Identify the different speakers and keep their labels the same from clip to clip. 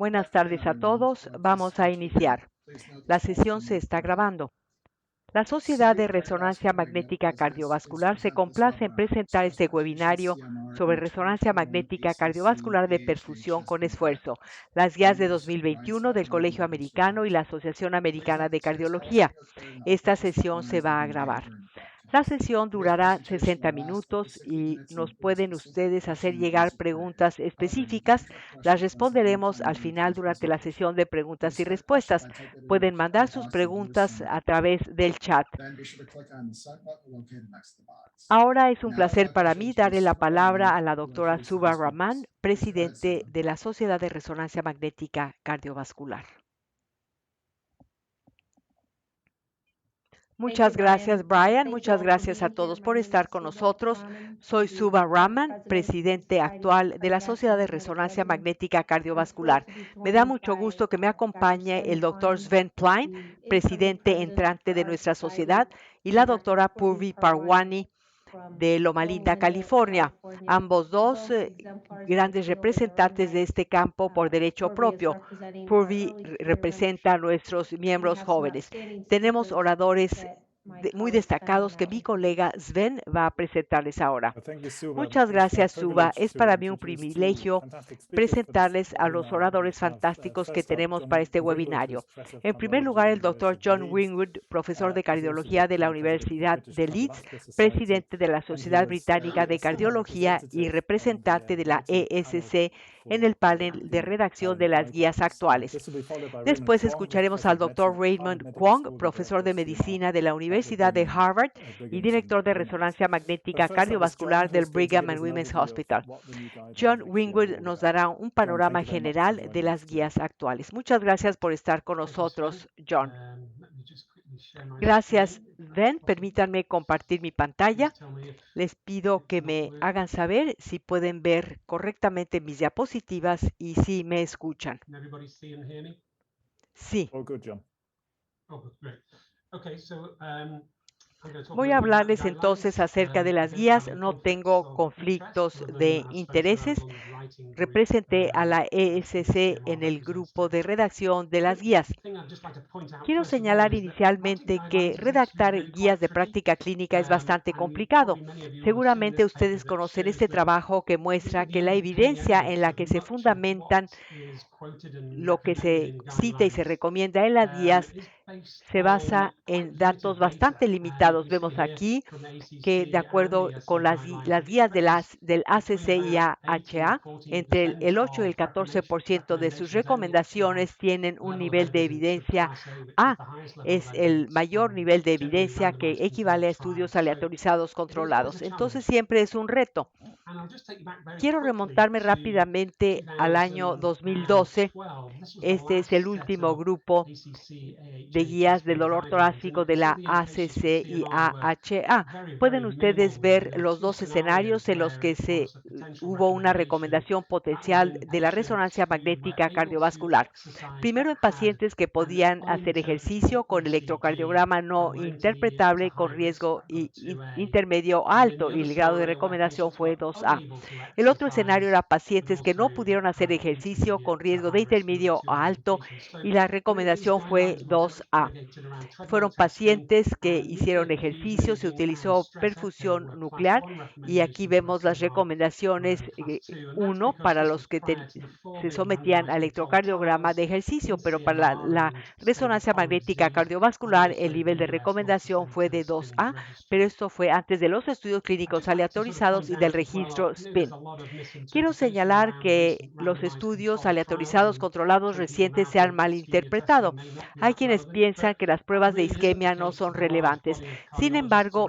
Speaker 1: Buenas tardes a todos. Vamos a iniciar. La sesión se está grabando. La Sociedad de Resonancia Magnética Cardiovascular se complace en presentar este webinario sobre resonancia magnética cardiovascular de perfusión con esfuerzo, las guías de 2021 del Colegio Americano y la Asociación Americana de Cardiología. Esta sesión se va a grabar. La sesión durará 60 minutos y nos pueden ustedes hacer llegar preguntas específicas. Las responderemos al final durante la sesión de preguntas y respuestas. Pueden mandar sus preguntas a través del chat. Ahora es un placer para mí darle la palabra a la doctora Subha Raman, presidente de la Sociedad de Resonancia Magnética Cardiovascular. Muchas gracias, Brian. Muchas gracias a todos por estar con nosotros. Soy Subha Raman, presidente actual de la Sociedad de Resonancia Magnética Cardiovascular. Me da mucho gusto que me acompañe el doctor Sven Plein, presidente entrante de nuestra sociedad, y la doctora Purvi Parwani de Loma Linda, California. Ambos dos grandes representantes de este campo por derecho propio. Purvi representa a nuestros miembros jóvenes. Tenemos oradores muy destacados que mi colega Sven va a presentarles ahora. Muchas gracias, Subha. Es para mí un privilegio presentarles a los oradores fantásticos que tenemos para este webinario. En primer lugar, el doctor John Wingwood, profesor de cardiología de la Universidad de Leeds, presidente de la Sociedad Británica de Cardiología y representante de la ESC en el panel de redacción de las guías actuales. Después escucharemos al doctor Raymond Kwong, profesor de medicina de la Universidad de Harvard y director de resonancia magnética cardiovascular del Brigham and Women's Hospital. John Wingwood nos dará un panorama general de las guías actuales. Muchas gracias por estar con nosotros, John. Gracias, Ben. Permítanme compartir mi pantalla. Les pido que me hagan saber si pueden ver correctamente mis diapositivas y si me escuchan. Sí.
Speaker 2: Oh, good, John.
Speaker 1: Voy a hablarles entonces acerca de las guías. No tengo conflictos de intereses. Representé a la ESC en el grupo de redacción de las guías. Quiero señalar inicialmente que redactar guías de práctica clínica es bastante complicado. Seguramente ustedes conocen este trabajo que muestra que la evidencia en la que se fundamentan lo que se cita y se recomienda en las guías se basa en datos bastante limitados. Vemos aquí que de acuerdo con las guías del ACC y AHA, entre el 8 y el 14% de sus recomendaciones tienen un nivel de evidencia A. Es el mayor nivel de evidencia que equivale a estudios aleatorizados controlados. Entonces siempre es un reto. Quiero remontarme rápidamente al año 2012. Este es el último grupo de guías del dolor torácico de la ACC y AHA. Pueden ustedes ver los dos escenarios en los que hubo una recomendación potencial de la resonancia magnética cardiovascular. Primero en pacientes que podían hacer ejercicio con electrocardiograma no interpretable con riesgo intermedio alto y el grado de recomendación fue 2A. El otro escenario era pacientes que no pudieron hacer ejercicio con riesgo de intermedio a alto y la recomendación fue 2A. Fueron pacientes que hicieron ejercicio, se utilizó perfusión nuclear y aquí vemos las recomendaciones 1 para los que se sometían a electrocardiograma de ejercicio, pero para la resonancia magnética cardiovascular el nivel de recomendación fue de 2A, pero esto fue antes de los estudios clínicos aleatorizados y del registro SPIN. Quiero señalar que los estudios aleatorizados controlados recientes se han malinterpretado. Hay quienes piensan que las pruebas de isquemia no son relevantes. Sin embargo,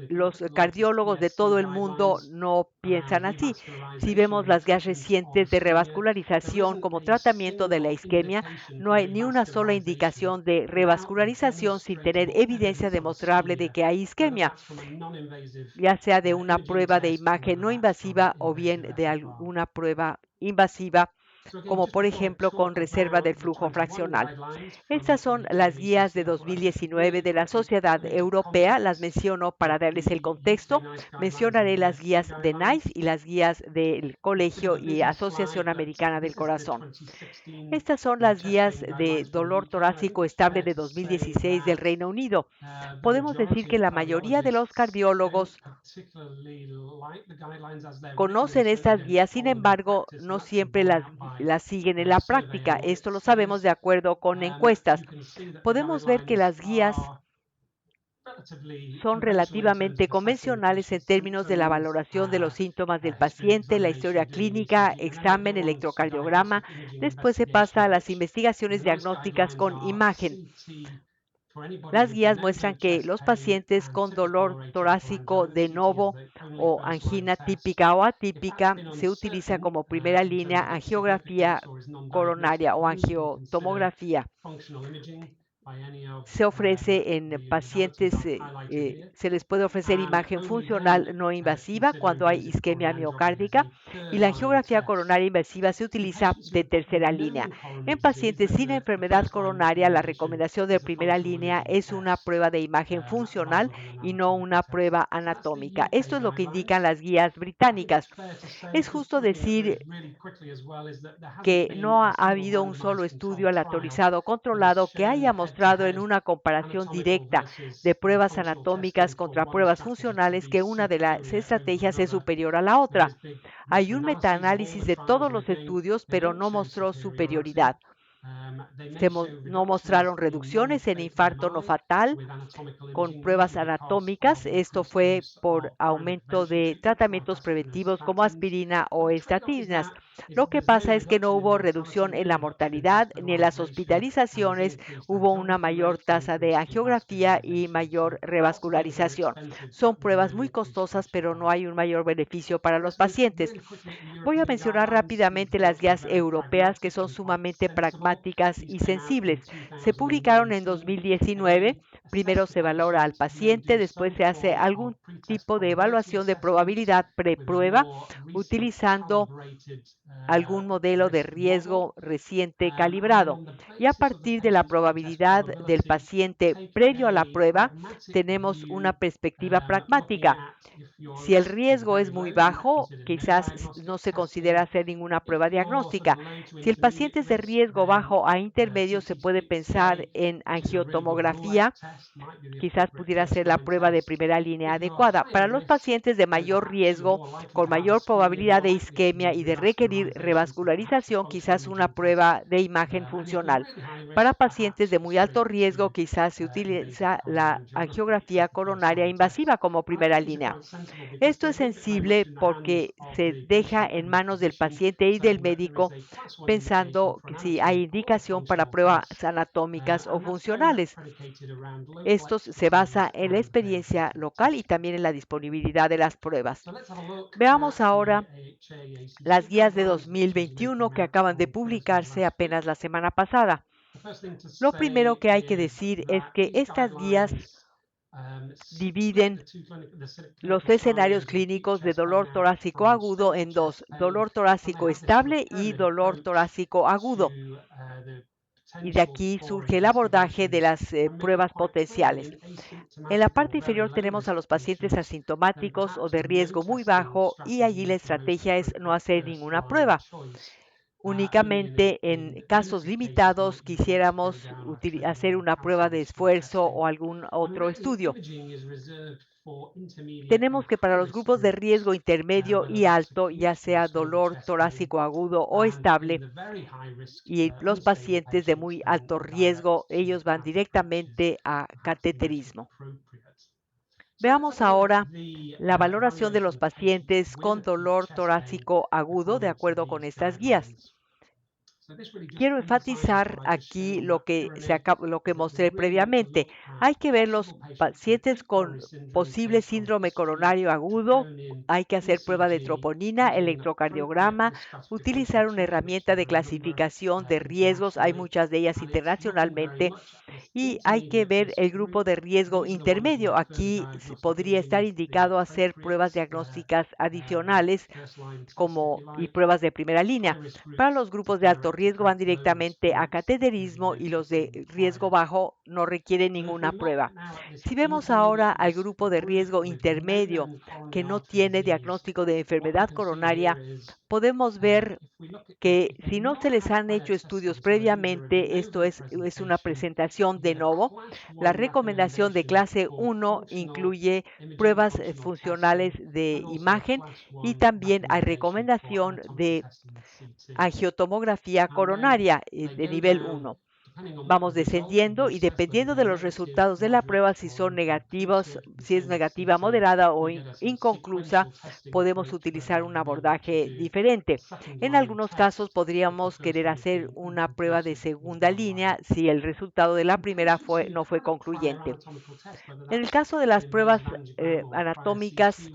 Speaker 1: los cardiólogos de todo el mundo no piensan así. Si vemos las guías recientes de revascularización como tratamiento de la isquemia, no hay ni una sola indicación de revascularización sin tener evidencia demostrable de que hay isquemia, ya sea de una prueba de imagen no invasiva o bien de alguna prueba invasiva como por ejemplo con reserva del flujo fraccional. Estas son las guías de 2019 de la Sociedad Europea, las menciono para darles el contexto. Mencionaré las guías de NICE y las guías del Colegio y Asociación Americana del Corazón. Estas son las guías de dolor torácico estable de 2016 del Reino Unido. Podemos decir que la mayoría de los cardiólogos conocen estas guías, sin embargo, no siempre las siguen en la práctica. Esto lo sabemos de acuerdo con encuestas. Podemos ver que las guías son relativamente convencionales en términos de la valoración de los síntomas del paciente, la historia clínica, examen, electrocardiograma. Después se pasa a las investigaciones diagnósticas con imagen. Las guías muestran que los pacientes con dolor torácico de novo o angina típica o atípica se utiliza como primera línea angiografía coronaria o angiotomografía. Se ofrece en pacientes, se les puede ofrecer imagen funcional no invasiva cuando hay isquemia miocárdica, y la angiografía coronaria invasiva se utiliza de tercera línea. En pacientes sin enfermedad coronaria, la recomendación de primera línea es una prueba de imagen funcional y no una prueba anatómica. Esto es lo que indican las guías británicas. Es justo decir que no ha habido un solo estudio aleatorizado controlado que haya mostrado en una comparación directa de pruebas anatómicas contra pruebas funcionales que una de las estrategias es superior a la otra. Hay un metaanálisis de todos los estudios, pero no mostró superioridad. No mostraron reducciones en infarto no fatal con pruebas anatómicas. Esto fue por aumento de tratamientos preventivos como aspirina o estatinas. Lo que pasa es que no hubo reducción en la mortalidad ni en las hospitalizaciones. Hubo una mayor tasa de angiografía y mayor revascularización. Son pruebas muy costosas, pero no hay un mayor beneficio para los pacientes. Voy a mencionar rápidamente las guías europeas, que son sumamente pragmáticas y sensibles. Se publicaron en 2019. Primero se valora al paciente, después se hace algún tipo de evaluación de probabilidad preprueba utilizando algún modelo de riesgo reciente calibrado. Y a partir de la probabilidad del paciente previo a la prueba, tenemos una perspectiva pragmática. Si el riesgo es muy bajo, quizás no se considera hacer ninguna prueba diagnóstica. Si el paciente es de riesgo bajo a intermedio, se puede pensar en angiotomografía. Quizás pudiera ser la prueba de primera línea adecuada. Para los pacientes de mayor riesgo, con mayor probabilidad de isquemia y de requerir revascularización, quizás una prueba de imagen funcional. Para pacientes de muy alto riesgo, quizás se utiliza la angiografía coronaria invasiva como primera línea. Esto es sensible porque se deja en manos del paciente y del médico, pensando que si hay indicación para pruebas anatómicas o funcionales. Esto se basa en la experiencia local y también en la disponibilidad de las pruebas. Veamos ahora las guías de 2021 que acaban de publicarse apenas la semana pasada. Lo primero que hay que decir es que estas guías dividen los escenarios clínicos de dolor torácico agudo en dos: dolor torácico estable y dolor torácico agudo. Y de aquí surge el abordaje de las pruebas potenciales. En la parte inferior tenemos a los pacientes asintomáticos o de riesgo muy bajo, y allí la estrategia es no hacer ninguna prueba. Únicamente en casos limitados quisiéramos hacer una prueba de esfuerzo o algún otro estudio. Tenemos que para los grupos de riesgo intermedio y alto, ya sea dolor torácico agudo o estable, y los pacientes de muy alto riesgo, ellos van directamente a cateterismo. Veamos ahora la valoración de los pacientes con dolor torácico agudo de acuerdo con estas guías. Quiero enfatizar aquí lo que mostré previamente. Hay que ver los pacientes con posible síndrome coronario agudo. Hay que hacer prueba de troponina, electrocardiograma, utilizar una herramienta de clasificación de riesgos. Hay muchas de ellas internacionalmente. Y hay que ver el grupo de riesgo intermedio. Aquí podría estar indicado hacer pruebas diagnósticas adicionales y pruebas de primera línea. Para los grupos de alto riesgo van directamente a cateterismo y los de riesgo bajo no requieren ninguna prueba. Si vemos ahora al grupo de riesgo intermedio que no tiene diagnóstico de enfermedad coronaria, podemos ver que si no se les han hecho estudios previamente, es una presentación de novo. La recomendación de clase 1 incluye pruebas funcionales de imagen y también hay recomendación de angiotomografía coronaria de nivel 1. Vamos descendiendo y dependiendo de los resultados de la prueba, si son negativos, si es negativa, moderada o inconclusa, podemos utilizar un abordaje diferente. En algunos casos podríamos querer hacer una prueba de segunda línea si el resultado de la primera no fue concluyente. En el caso de las pruebas anatómicas,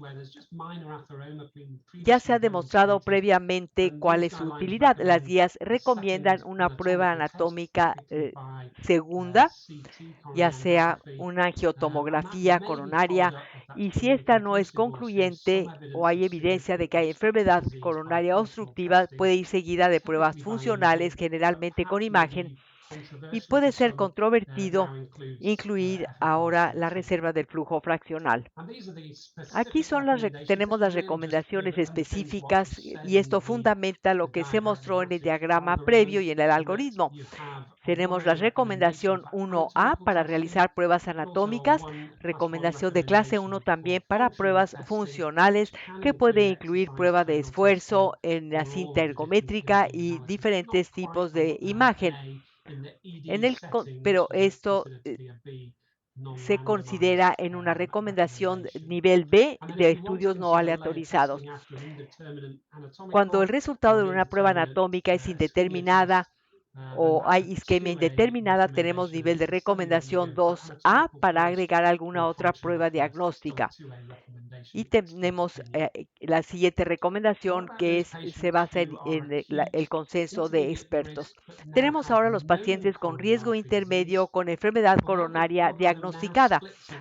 Speaker 1: ya se ha demostrado previamente cuál es su utilidad. Las guías recomiendan una prueba anatómica segunda, ya sea una angiotomografía coronaria, y si esta no es concluyente o hay evidencia de que hay enfermedad coronaria obstructiva, puede ir seguida de pruebas funcionales, generalmente con imagen, y puede ser controvertido incluir ahora la reserva del flujo fraccional. Aquí tenemos las recomendaciones específicas y esto fundamenta lo que se mostró en el diagrama previo y en el algoritmo. Tenemos la recomendación 1A para realizar pruebas anatómicas, recomendación de clase 1 también para pruebas funcionales que puede incluir prueba de esfuerzo en la cinta ergométrica y diferentes tipos de imagen. Pero esto se considera en una recomendación nivel B de estudios no aleatorizados. Cuando el resultado de una prueba anatómica es indeterminada o hay isquemia indeterminada, tenemos nivel de recomendación 2A para agregar alguna otra prueba diagnóstica. Y tenemos la siguiente recomendación se basa en el consenso de expertos. Tenemos ahora los pacientes con riesgo intermedio con enfermedad coronaria diagnosticada.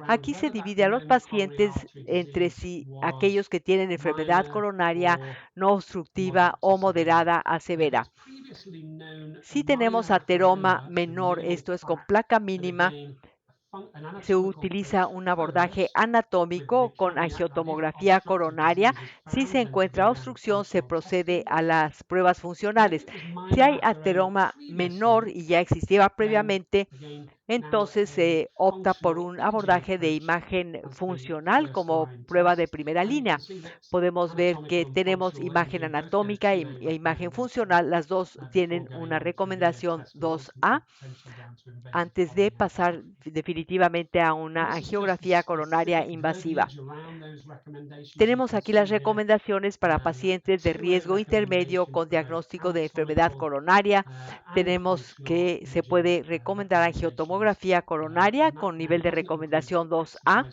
Speaker 1: Aquí se divide a los pacientes entre aquellos que tienen enfermedad coronaria no obstructiva o moderada a severa. Si tenemos ateroma menor, esto es con placa mínima, se utiliza un abordaje anatómico con angiotomografía coronaria. Si se encuentra obstrucción, se procede a las pruebas funcionales. Si hay ateroma menor y ya existía previamente, entonces se opta por un abordaje de imagen funcional como prueba de primera línea. Podemos ver que tenemos imagen anatómica e imagen funcional. Las dos tienen una recomendación 2A antes de pasar definitivamente a una angiografía coronaria invasiva. Tenemos aquí las recomendaciones para pacientes de riesgo intermedio con diagnóstico de enfermedad coronaria. Tenemos que se puede recomendar angiotomografía coronaria con nivel de recomendación 2A.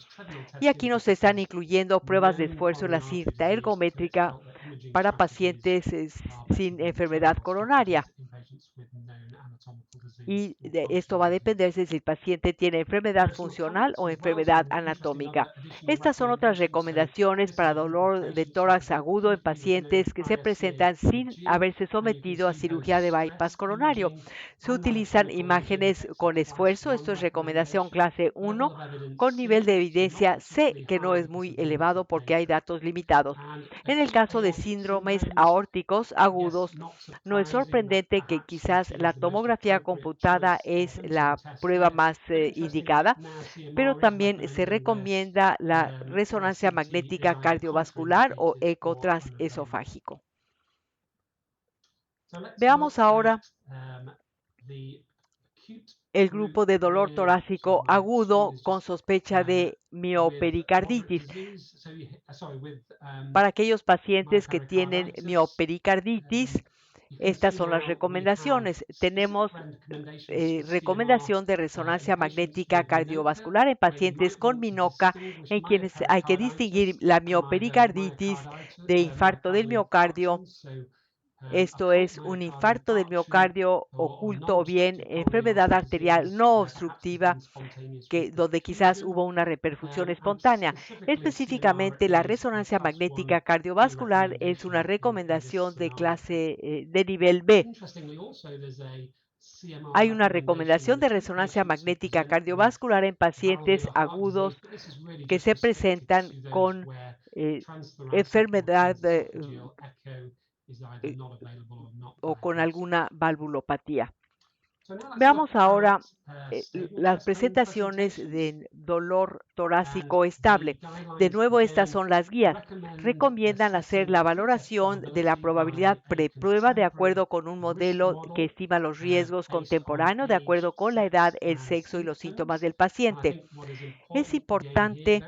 Speaker 1: Y aquí nos están incluyendo pruebas de esfuerzo en la cinta ergométrica para pacientes sin enfermedad coronaria. Y esto va a depender de si el paciente tiene enfermedad funcional o enfermedad anatómica. Estas son otras recomendaciones para dolor de tórax agudo en pacientes que se presentan sin haberse sometido a cirugía de bypass coronario. Se utilizan imágenes con esfuerzo, esto es recomendación clase 1, con nivel de evidencia C, que no es muy elevado porque hay datos limitados. En el caso de síndromes aórticos agudos, no es sorprendente que quizás la tomografía computada es la prueba más indicada, pero también se recomienda la resonancia magnética cardiovascular o eco transesofágico. Veamos ahora el grupo de dolor torácico agudo con sospecha de miopericarditis. Para aquellos pacientes que tienen miopericarditis, Estas son las recomendaciones. Tenemos recomendación de resonancia magnética cardiovascular en pacientes con MINOCA, en quienes hay que distinguir la miopericarditis de infarto del miocardio. Esto es un infarto del miocardio oculto o bien enfermedad arterial no obstructiva donde quizás hubo una reperfusión espontánea. Específicamente, la resonancia magnética cardiovascular es una recomendación de clase de nivel B. Hay una recomendación de resonancia magnética cardiovascular en pacientes agudos que se presentan con eh, enfermedad eh, o con alguna valvulopatía. Veamos ahora las presentaciones de dolor torácico estable. De nuevo, estas son las guías. Recomiendan hacer la valoración de la probabilidad preprueba de acuerdo con un modelo que estima los riesgos contemporáneo de acuerdo con la edad, el sexo y los síntomas del paciente. Es importante,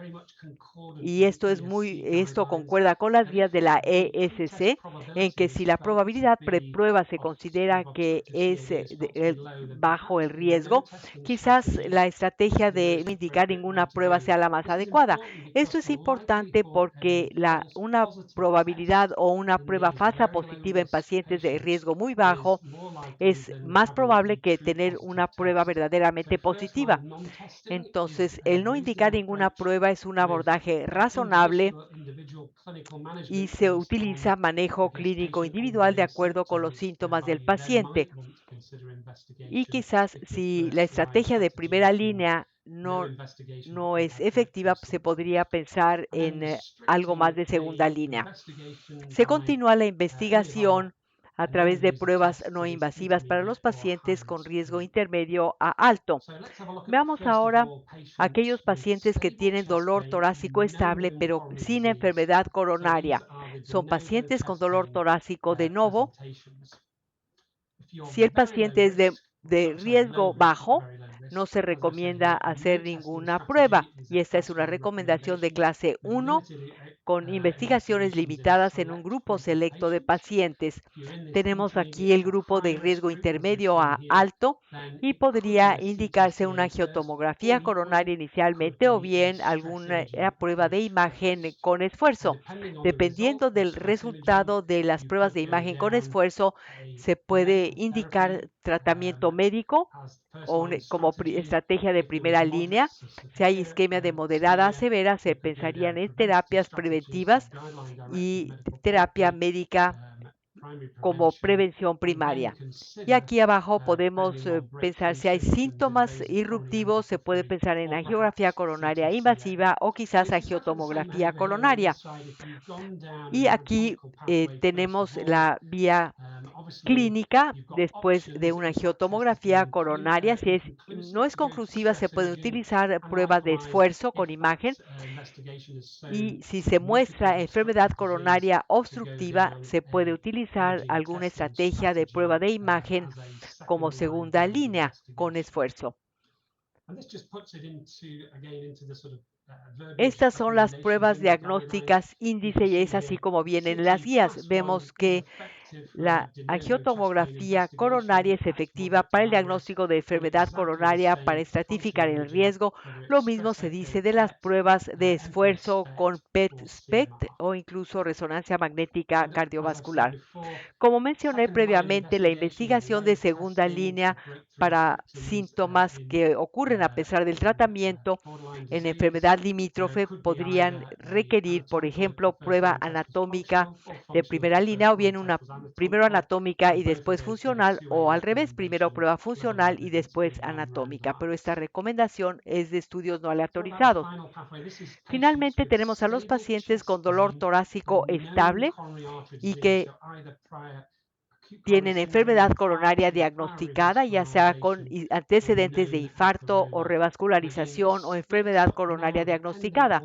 Speaker 1: y esto concuerda con las guías de la ESC, en que si la probabilidad preprueba se considera que es bajo el riesgo, quizás la estrategia de no indicar ninguna prueba sea la más adecuada. Esto es importante porque una probabilidad o una prueba falsa positiva en pacientes de riesgo muy bajo es más probable que tener una prueba verdaderamente positiva. Entonces, el no indicar ninguna prueba es un abordaje razonable y se utiliza manejo clínico individual de acuerdo con los síntomas del paciente. Y quizás si la estrategia de primera línea no es efectiva, se podría pensar en algo más de segunda línea. Se continúa la investigación a través de pruebas no invasivas para los pacientes con riesgo intermedio a alto. Veamos ahora aquellos pacientes que tienen dolor torácico estable pero sin enfermedad coronaria. Son pacientes con dolor torácico de novo. Si el paciente es de riesgo bajo, no se recomienda hacer ninguna prueba y esta es una recomendación de clase 1 con investigaciones limitadas en un grupo selecto de pacientes. Tenemos aquí el grupo de riesgo intermedio a alto y podría indicarse una angiotomografía coronaria inicialmente o bien alguna prueba de imagen con esfuerzo. Dependiendo del resultado de las pruebas de imagen con esfuerzo, se puede indicar tratamiento médico o como estrategia de primera línea. Si hay isquemia de moderada a severa, se pensarían en terapias preventivas y terapia médica como prevención primaria. Y aquí abajo podemos pensar si hay síntomas irruptivos, se puede pensar en angiografía coronaria invasiva o quizás angiotomografía coronaria. Y aquí tenemos la vía clínica después de una angiotomografía coronaria. Si no es conclusiva, se puede utilizar pruebas de esfuerzo con imagen y si se muestra enfermedad coronaria obstructiva, se puede utilizar alguna estrategia de prueba de imagen como segunda línea con esfuerzo. Estas son las pruebas diagnósticas índice y es así como vienen las guías. Vemos que la angiotomografía coronaria es efectiva para el diagnóstico de enfermedad coronaria, para estratificar el riesgo. Lo mismo se dice de las pruebas de esfuerzo con PET-SPECT o incluso resonancia magnética cardiovascular. Como mencioné previamente, la investigación de segunda línea para síntomas que ocurren a pesar del tratamiento en enfermedad limítrofe podrían requerir, por ejemplo, prueba anatómica de primera línea o bien una primero anatómica y después funcional o al revés, primero prueba funcional y después anatómica, pero esta recomendación es de estudios no aleatorizados. Finalmente tenemos a los pacientes con dolor torácico estable y que tienen enfermedad coronaria diagnosticada, ya sea con antecedentes de infarto o revascularización o enfermedad coronaria diagnosticada.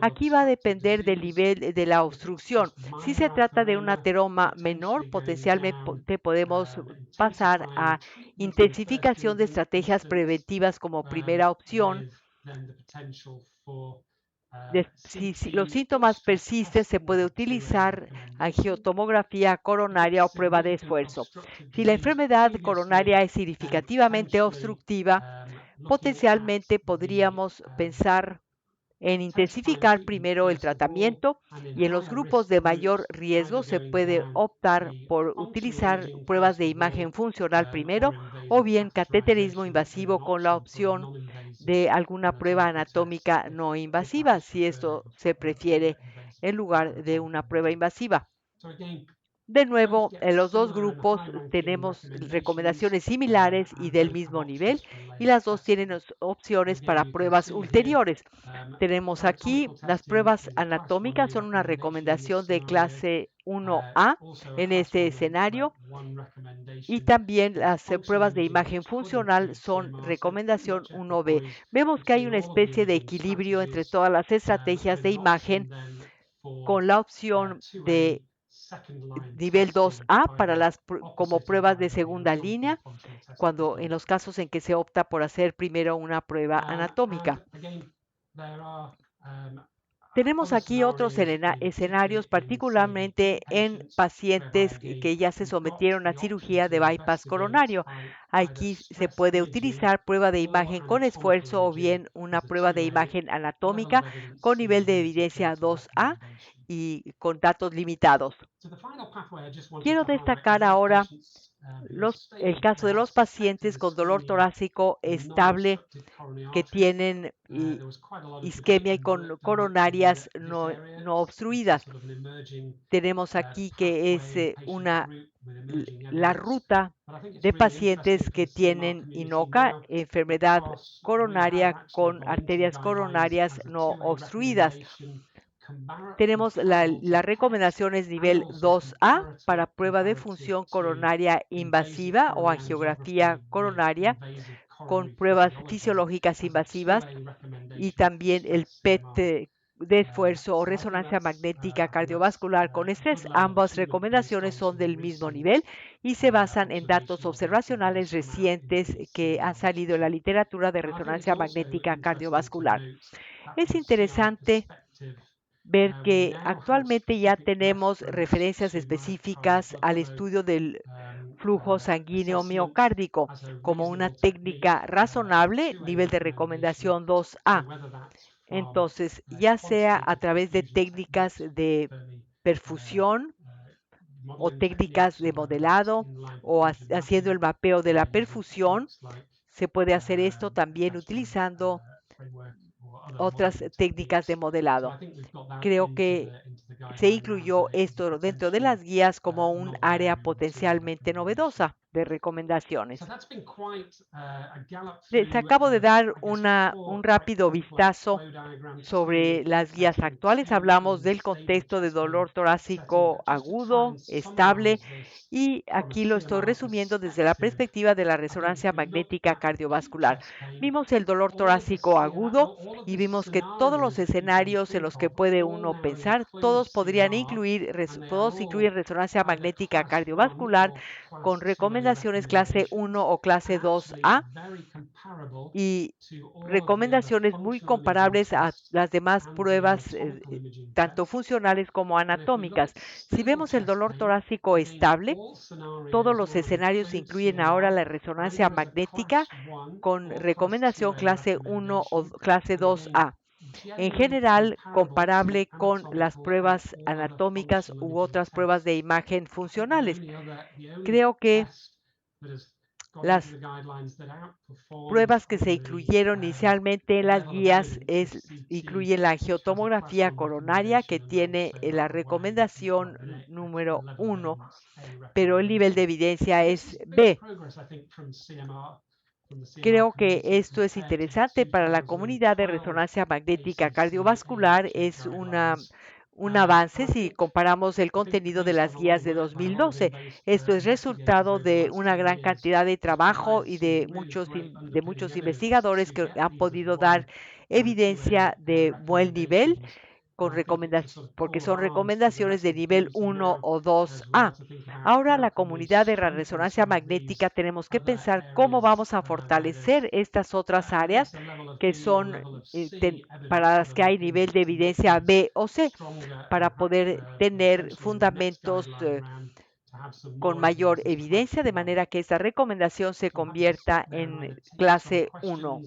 Speaker 1: Aquí va a depender del nivel de la obstrucción. Si se trata de un ateroma menor, potencialmente podemos pasar a intensificación de estrategias preventivas como primera opción Si los síntomas persisten, se puede utilizar angiotomografía coronaria o prueba de esfuerzo. Si la enfermedad coronaria es significativamente obstructiva, potencialmente podríamos pensar en intensificar primero el tratamiento y en los grupos de mayor riesgo se puede optar por utilizar pruebas de imagen funcional primero o bien cateterismo invasivo con la opción de alguna prueba anatómica no invasiva, si esto se prefiere en lugar de una prueba invasiva. De nuevo, en los dos grupos tenemos recomendaciones similares y del mismo nivel, y las dos tienen opciones para pruebas ulteriores. Tenemos aquí las pruebas anatómicas, son una recomendación de clase 1A en este escenario, y también las pruebas de imagen funcional son recomendación 1B. Vemos que hay una especie de equilibrio entre todas las estrategias de imagen con la opción de nivel 2A para como pruebas de segunda línea, cuando en los casos en que se opta por hacer primero una prueba anatómica. Tenemos aquí otros escenarios, particularmente en pacientes que ya se sometieron a cirugía de bypass coronario. Aquí se puede utilizar prueba de imagen con esfuerzo o bien una prueba de imagen anatómica con nivel de evidencia 2A y con datos limitados. Quiero destacar ahora el caso de los pacientes con dolor torácico estable que tienen isquemia y con coronarias no obstruidas. Tenemos aquí que es la ruta de pacientes que tienen INOCA, enfermedad coronaria con arterias coronarias no obstruidas. Tenemos las recomendaciones nivel 2A para prueba de función coronaria invasiva o angiografía coronaria con pruebas fisiológicas invasivas y también el PET de esfuerzo o resonancia magnética cardiovascular con estrés. Ambas recomendaciones son del mismo nivel y se basan en datos observacionales recientes que han salido en la literatura de resonancia magnética cardiovascular. Es interesante ver que actualmente ya tenemos referencias específicas al estudio del flujo sanguíneo miocárdico como una técnica razonable, nivel de recomendación 2A. Entonces, ya sea a través de técnicas de perfusión o técnicas de modelado o haciendo el mapeo de la perfusión, se puede hacer esto también utilizando otras técnicas de modelado. Creo que se incluyó esto dentro de las guías como un área potencialmente novedosa de recomendaciones. Les acabo de dar un rápido vistazo sobre las guías actuales. Hablamos del contexto de dolor torácico agudo, estable, y aquí lo estoy resumiendo desde la perspectiva de la resonancia magnética cardiovascular. Vimos el dolor torácico agudo y vimos que todos los escenarios en los que puede uno pensar, todos incluyen resonancia magnética cardiovascular con recomendaciones clase 1 o clase 2A y recomendaciones muy comparables a las demás pruebas, tanto funcionales como anatómicas. Si vemos el dolor torácico estable, todos los escenarios incluyen ahora la resonancia magnética con recomendación clase 1 o clase 2A. En general, comparable con las pruebas anatómicas u otras pruebas de imagen funcionales. Creo que las pruebas que se incluyeron inicialmente en las guías incluyen la angiotomografía coronaria, que tiene la recomendación número 1, pero el nivel de evidencia es B. Creo que esto es interesante para la comunidad de resonancia magnética cardiovascular. Es un avance si comparamos el contenido de las guías de 2012. Esto es resultado de una gran cantidad de trabajo y de muchos investigadores que han podido dar evidencia de buen nivel porque son recomendaciones de nivel 1 o 2A. Ahora, la comunidad de la resonancia magnética tenemos que pensar cómo vamos a fortalecer estas otras áreas que son para las que hay nivel de evidencia B o C, para poder tener fundamentos con mayor evidencia, de manera que esta recomendación se convierta en clase 1.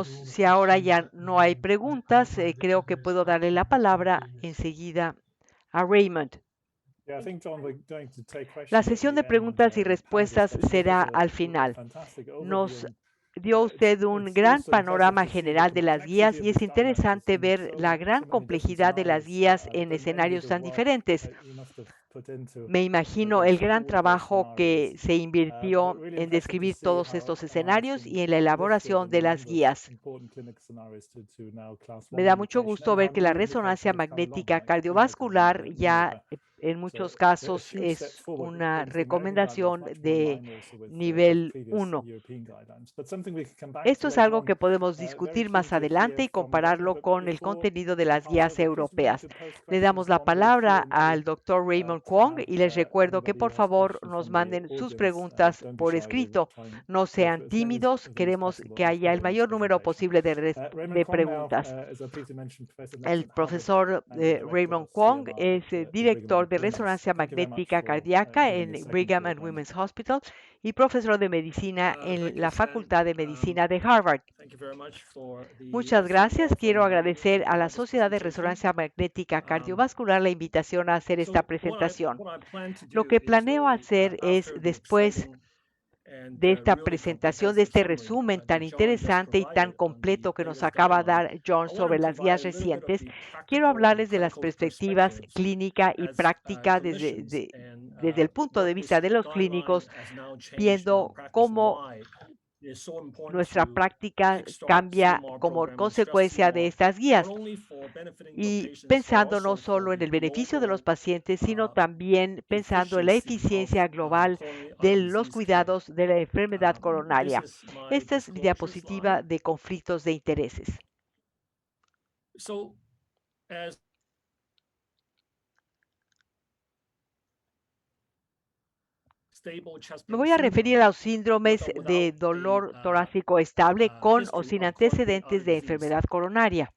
Speaker 1: Si ahora ya no hay preguntas, creo que puedo darle la palabra enseguida a Raymond. La sesión de preguntas y respuestas será al final. Nos dio usted un gran panorama general de las guías y es interesante ver la gran complejidad de las guías en escenarios tan diferentes. Me imagino el gran trabajo que se invirtió en describir todos estos escenarios y en la elaboración de las guías. Me da mucho gusto ver que la resonancia magnética cardiovascular ya en muchos casos es una recomendación de nivel 1. Esto es algo que podemos discutir más adelante y compararlo con el contenido de las guías europeas. Le damos la palabra al Dr. Raymond Kwong y les recuerdo que por favor nos manden sus preguntas por escrito. No sean tímidos, queremos que haya el mayor número posible de preguntas. El profesor Raymond Kwong es director de resonancia magnética cardíaca en Brigham and Women's Hospital y profesor de medicina en la Facultad de Medicina de Harvard. Muchas gracias. Quiero agradecer a la Sociedad de Resonancia Magnética Cardiovascular la invitación a hacer esta presentación. Lo que planeo hacer es, después de esta presentación, de este resumen tan interesante y tan completo que nos acaba de dar John sobre las guías recientes, quiero hablarles de las perspectivas clínica y práctica desde el punto de vista de los clínicos, viendo cómo nuestra práctica cambia como consecuencia de estas guías y pensando no solo en el beneficio de los pacientes, sino también pensando en la eficiencia global de los cuidados de la enfermedad coronaria. Esta es mi diapositiva de conflictos de intereses. Me voy a referir a los síndromes de dolor torácico estable con o sin antecedentes de enfermedad coronaria.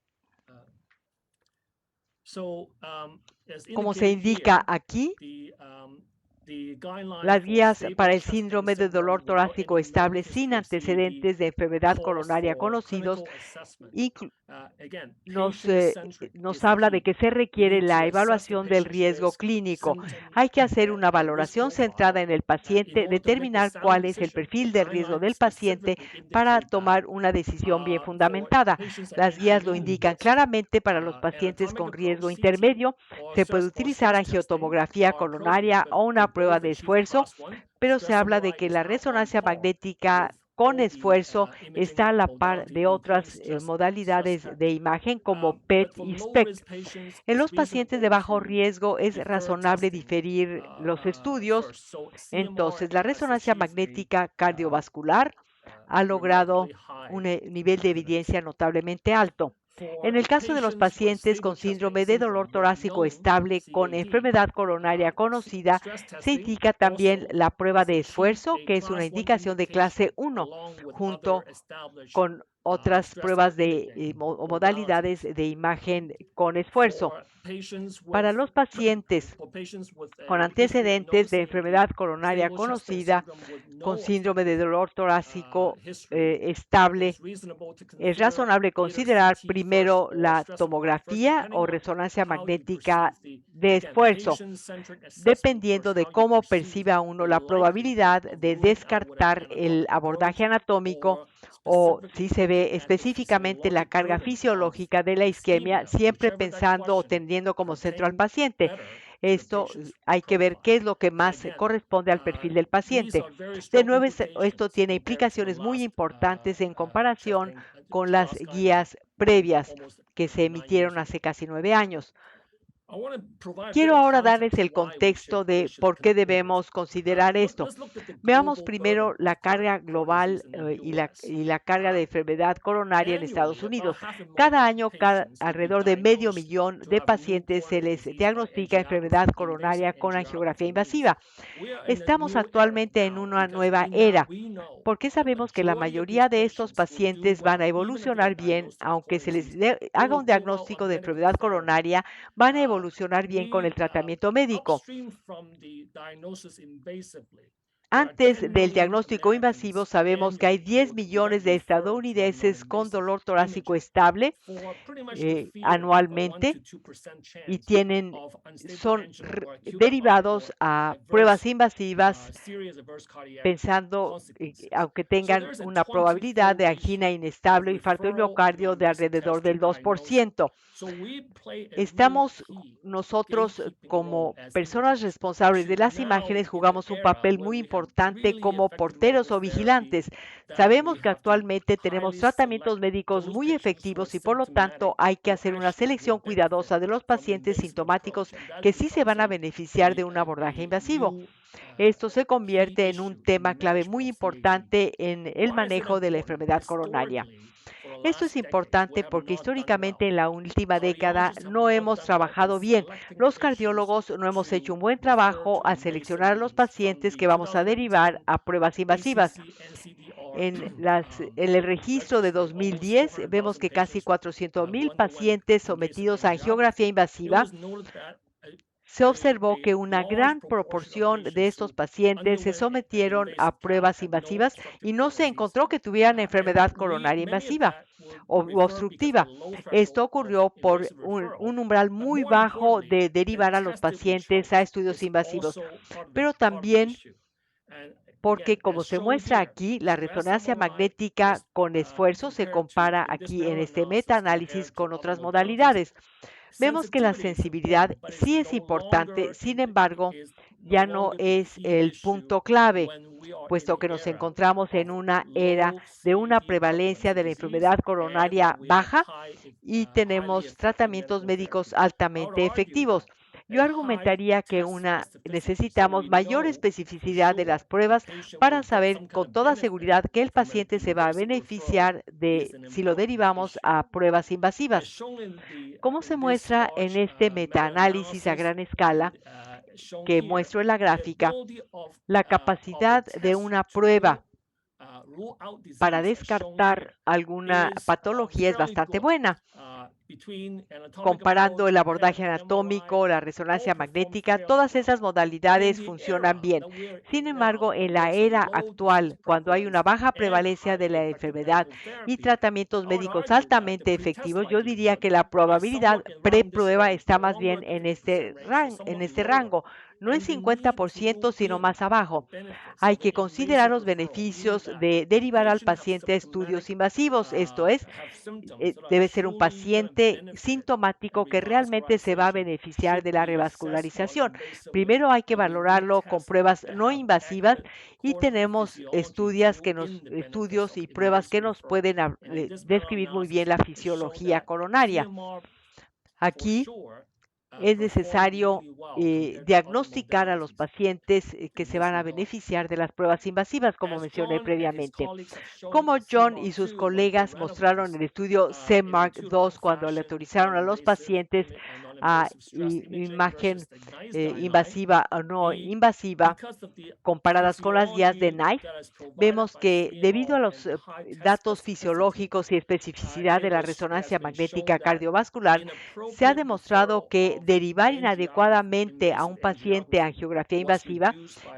Speaker 1: Como se indica aquí, las guías para el síndrome de dolor torácico estable sin antecedentes de enfermedad coronaria conocidos nos habla de que se requiere la evaluación del riesgo clínico. Hay que hacer una valoración centrada en el paciente, determinar cuál es el perfil de riesgo del paciente para tomar una decisión bien fundamentada. Las guías lo indican claramente para los pacientes con riesgo intermedio. Se puede utilizar angiotomografía coronaria o una prueba de esfuerzo, pero se habla de que la resonancia magnética con esfuerzo está a la par de otras modalidades de imagen como PET y SPECT. En los pacientes de bajo riesgo es razonable diferir los estudios. Entonces, la resonancia magnética cardiovascular ha logrado un nivel de evidencia notablemente alto. En el caso de los pacientes con síndrome de dolor torácico estable con enfermedad coronaria conocida, se indica también la prueba de esfuerzo, que es una indicación de clase 1, junto con otras pruebas o modalidades de imagen con esfuerzo. Para los pacientes con antecedentes de enfermedad coronaria conocida, con síndrome de dolor torácico estable, es razonable considerar primero la tomografía o resonancia magnética de esfuerzo, dependiendo de cómo perciba uno la probabilidad de descartar el abordaje anatómico o si se ve específicamente la carga fisiológica de la isquemia, siempre pensando o teniendo como centro al paciente. Esto hay que ver qué es lo que más corresponde al perfil del paciente. De nuevo, esto tiene implicaciones muy importantes en comparación con las guías previas que se emitieron hace casi 9 años. Quiero ahora darles el contexto de por qué debemos considerar esto. Veamos primero la carga global y la carga de enfermedad coronaria en Estados Unidos. Cada año, alrededor de medio millón de pacientes se les diagnostica enfermedad coronaria con angiografía invasiva. Estamos actualmente en una nueva era, porque sabemos que la mayoría de estos pacientes van a evolucionar bien, aunque se les haga un diagnóstico de enfermedad coronaria, van a evolucionar bien con el tratamiento médico. Antes del diagnóstico invasivo, sabemos que hay 10 millones de estadounidenses con dolor torácico estable anualmente y son derivados a pruebas invasivas pensando, aunque tengan una probabilidad de angina inestable y infarto de miocardio de alrededor del 2%. Estamos nosotros como personas responsables de las imágenes, jugamos un papel muy importante como porteros o vigilantes. Sabemos que actualmente tenemos tratamientos médicos muy efectivos y por lo tanto hay que hacer una selección cuidadosa de los pacientes sintomáticos que sí se van a beneficiar de un abordaje invasivo. Esto se convierte en un tema clave muy importante en el manejo de la enfermedad coronaria. Esto es importante porque históricamente en la última década no hemos trabajado bien. Los cardiólogos no hemos hecho un buen trabajo al seleccionar a los pacientes que vamos a derivar a pruebas invasivas. En el registro de 2010 vemos que casi 400,000 pacientes sometidos a angiografía invasiva. Se observó que una gran proporción de estos pacientes se sometieron a pruebas invasivas y no se encontró que tuvieran enfermedad coronaria invasiva o obstructiva. Esto ocurrió por un umbral muy bajo de derivar a los pacientes a estudios invasivos, pero también porque, como se muestra aquí, la resonancia magnética con esfuerzo se compara aquí en este metaanálisis con otras modalidades. Vemos que la sensibilidad sí es importante, sin embargo, ya no es el punto clave, puesto que nos encontramos en una era de una prevalencia de la enfermedad coronaria baja y tenemos tratamientos médicos altamente efectivos. Yo argumentaría que necesitamos mayor especificidad de las pruebas para saber con toda seguridad que el paciente se va a beneficiar de si lo derivamos a pruebas invasivas. Como se muestra en este metaanálisis a gran escala que muestro en la gráfica, la capacidad de una prueba para descartar alguna patología es bastante buena. Comparando el abordaje anatómico, la resonancia magnética, todas esas modalidades funcionan bien. Sin embargo, en la era actual, cuando hay una baja prevalencia de la enfermedad y tratamientos médicos altamente efectivos, yo diría que la probabilidad preprueba está más bien en este rango. No es 50%, sino más abajo. Hay que considerar los beneficios de derivar al paciente a estudios invasivos, esto es, debe ser un paciente sintomático que realmente se va a beneficiar de la revascularización. Primero hay que valorarlo con pruebas no invasivas y tenemos estudios y pruebas que nos pueden describir muy bien la fisiología coronaria. Aquí es necesario diagnosticar a los pacientes que se van a beneficiar de las pruebas invasivas, como mencioné previamente. Como John y sus colegas mostraron en el estudio CEMARK 2 cuando le autorizaron a los pacientes a imagen invasiva o no invasiva, comparadas con las guías de NICE, vemos que debido a los datos fisiológicos y especificidad de la resonancia magnética cardiovascular, se ha demostrado que derivar inadecuadamente a un paciente a angiografía invasiva,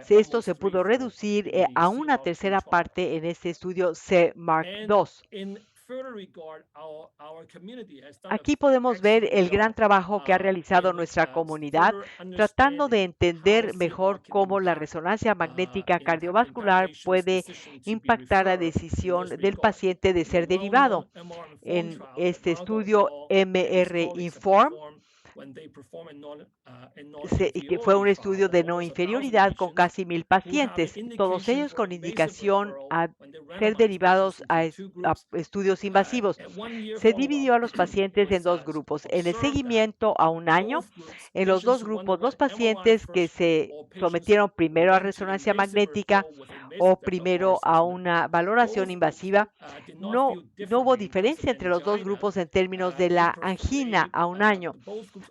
Speaker 1: esto se pudo reducir a una tercera parte en este estudio CMARC 2. Aquí podemos ver el gran trabajo que ha realizado nuestra comunidad tratando de entender mejor cómo la resonancia magnética cardiovascular puede impactar la decisión del paciente de ser derivado. En este estudio MR Inform, y que fue un estudio de no inferioridad con casi 1,000 pacientes, todos ellos con indicación a ser derivados a estudios invasivos. Se dividió a los pacientes en dos grupos. En el seguimiento a un año, en los dos grupos, los pacientes que se sometieron primero a resonancia magnética o primero a una valoración invasiva, no hubo diferencia entre los dos grupos en términos de la angina a un año.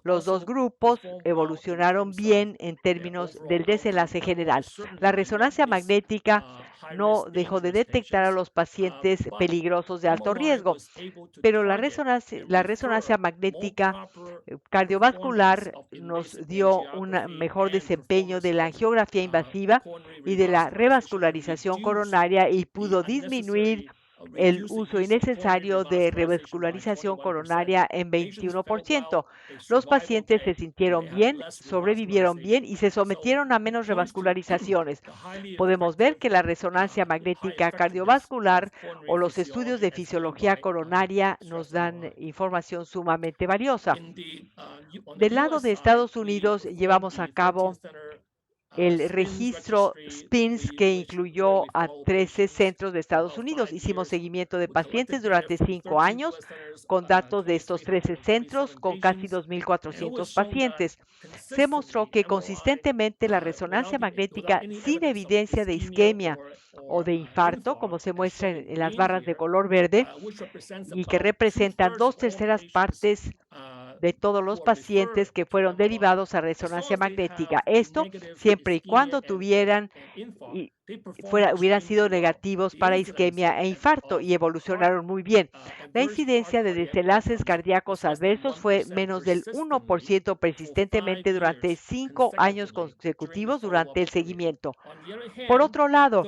Speaker 1: Los dos grupos evolucionaron bien en términos del desenlace general. La resonancia magnética no dejó de detectar a los pacientes peligrosos de alto riesgo, pero la resonancia magnética cardiovascular nos dio un mejor desempeño de la angiografía invasiva y de la revascularización coronaria y pudo disminuir el uso innecesario de revascularización coronaria en 21%. Los pacientes se sintieron bien, sobrevivieron bien y se sometieron a menos revascularizaciones. Podemos ver que la resonancia magnética cardiovascular o los estudios de fisiología coronaria nos dan información sumamente valiosa. Del lado de Estados Unidos, llevamos a cabo el registro SPINS, que incluyó a 13 centros de Estados Unidos. Hicimos seguimiento de pacientes durante 5 años con datos de estos 13 centros con casi 2,400 pacientes. Se mostró que consistentemente la resonancia magnética sin evidencia de isquemia o de infarto, como se muestra en las barras de color verde, y que representan 2/3 partes de todos los pacientes que fueron derivados a resonancia magnética. Esto siempre y cuando hubieran sido negativos para isquemia e infarto y evolucionaron muy bien. La incidencia de desenlaces cardíacos adversos fue menos del 1% persistentemente durante 5 años consecutivos durante el seguimiento. Por otro lado,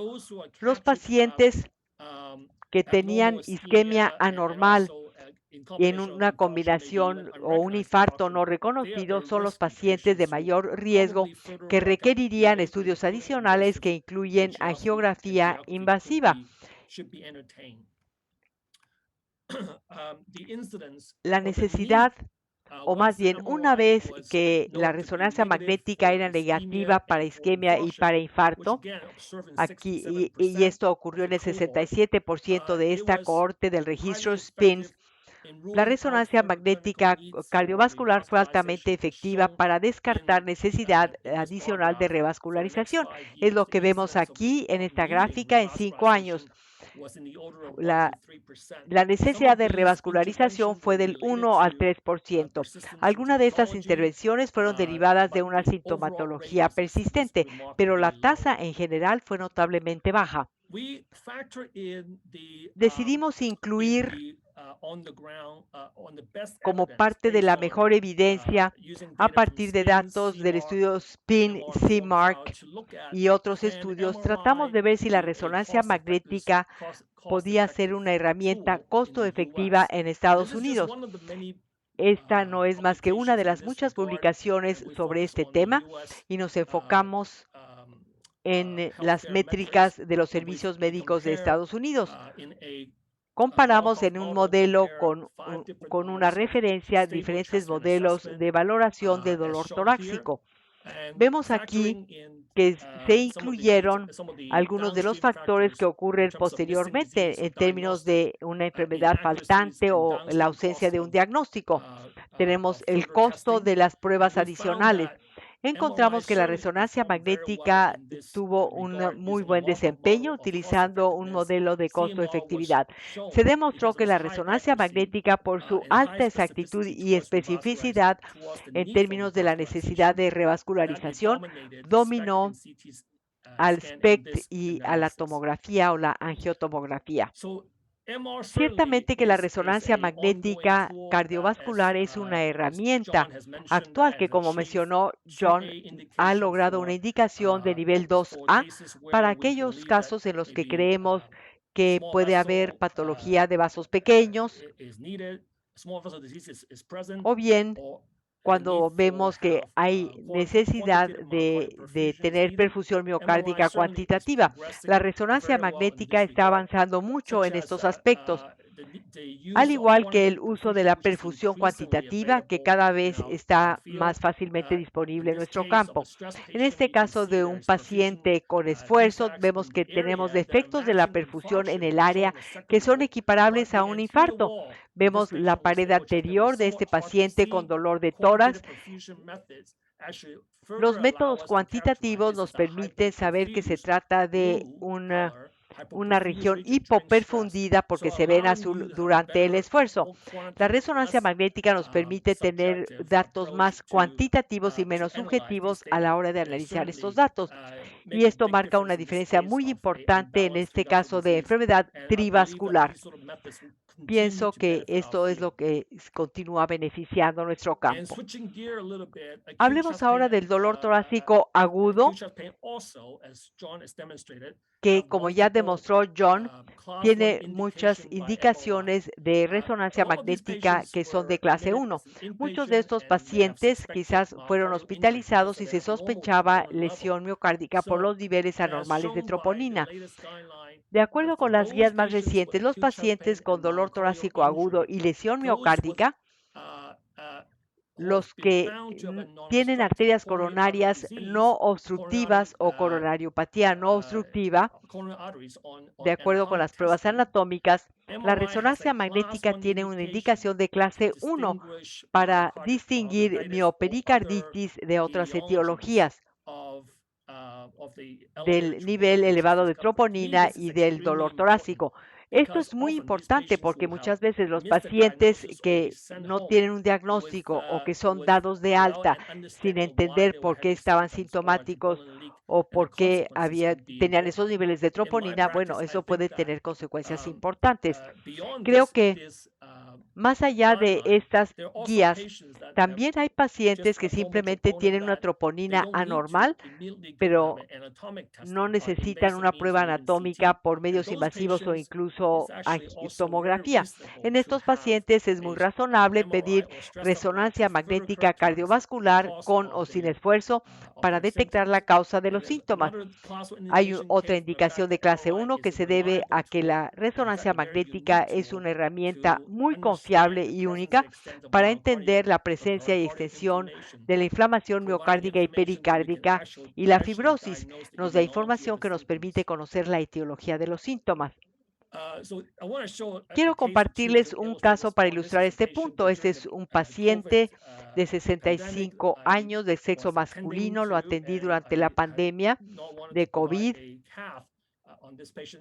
Speaker 1: los pacientes que tenían isquemia anormal en una combinación o un infarto no reconocido son los pacientes de mayor riesgo que requerirían estudios adicionales que incluyen angiografía invasiva. La necesidad, o más bien, una vez que la resonancia magnética era negativa para isquemia y para infarto, y esto ocurrió en el 67% de esta cohorte del registro SPINS, la resonancia magnética cardiovascular fue altamente efectiva para descartar necesidad adicional de revascularización. Es lo que vemos aquí en esta gráfica en 5 años. La necesidad de revascularización fue del 1 al 3%. Algunas de estas intervenciones fueron derivadas de una sintomatología persistente, pero la tasa en general fue notablemente baja. Decidimos incluir como parte de la mejor evidencia a partir de datos del estudio SPIN-CMARC y otros estudios, tratamos de ver si la resonancia magnética podía ser una herramienta costo efectiva en Estados Unidos. Esta no es más que una de las muchas publicaciones sobre este tema y nos enfocamos en las métricas de los servicios médicos de Estados Unidos. Comparamos en un modelo con una referencia diferentes modelos de valoración de dolor torácico. Vemos aquí que se incluyeron algunos de los factores que ocurren posteriormente en términos de una enfermedad faltante o la ausencia de un diagnóstico. Tenemos el costo de las pruebas adicionales. Encontramos que la resonancia magnética tuvo un muy buen desempeño utilizando un modelo de costo-efectividad. Se demostró que la resonancia magnética, por su alta exactitud y especificidad en términos de la necesidad de revascularización, dominó al SPECT y a la tomografía o la angiotomografía. Ciertamente que la resonancia magnética cardiovascular es una herramienta actual que, como mencionó John, ha logrado una indicación de nivel 2A para aquellos casos en los que creemos que puede haber patología de vasos pequeños o bien cuando vemos que hay necesidad de tener perfusión miocárdica cuantitativa. La resonancia magnética está avanzando mucho en estos aspectos. al igual que el uso de la perfusión cuantitativa, que cada vez está más fácilmente disponible en nuestro campo. En este caso de un paciente con esfuerzo, vemos que tenemos defectos de la perfusión en el área que son equiparables a un infarto. Vemos la pared anterior de este paciente con dolor de tórax. Los métodos cuantitativos nos permiten saber que se trata de una región hipoperfundida porque se ve en azul durante el esfuerzo. La resonancia magnética nos permite tener datos más cuantitativos y menos subjetivos a la hora de analizar estos datos. Y esto marca una diferencia muy importante en este caso de enfermedad trivascular. Pienso que esto es lo que continúa beneficiando nuestro campo. Hablemos ahora del dolor torácico agudo, que como ya demostró John, tiene muchas indicaciones de resonancia magnética que son de clase 1. Muchos de estos pacientes quizás fueron hospitalizados y se sospechaba lesión miocárdica por los niveles anormales de troponina. De acuerdo con las guías más recientes, los pacientes con dolor torácico agudo y lesión miocárdica, los que tienen arterias coronarias no obstructivas o coronariopatía no obstructiva, de acuerdo con las pruebas anatómicas, la resonancia magnética tiene una indicación de clase 1 para distinguir miopericarditis de otras etiologías del nivel elevado de troponina y del dolor torácico. Esto es muy importante porque muchas veces los pacientes que no tienen un diagnóstico o que son dados de alta sin entender por qué estaban sintomáticos o por qué tenían esos niveles de troponina, bueno, eso puede tener consecuencias importantes. Creo que más allá de estas guías, también hay pacientes que simplemente tienen una troponina anormal, pero no necesitan una prueba anatómica por medios invasivos o incluso tomografía. En estos pacientes es muy razonable pedir resonancia magnética cardiovascular con o sin esfuerzo para detectar la causa de los síntomas. Hay otra indicación de clase 1 que se debe a que la resonancia magnética es una herramienta muy confiable y única para entender la presencia y extensión de la inflamación miocárdica y pericárdica, y la fibrosis nos da información que nos permite conocer la etiología de los síntomas. Quiero compartirles un caso para ilustrar este punto. Este es un paciente de 65 años de sexo masculino. Lo atendí durante la pandemia de COVID.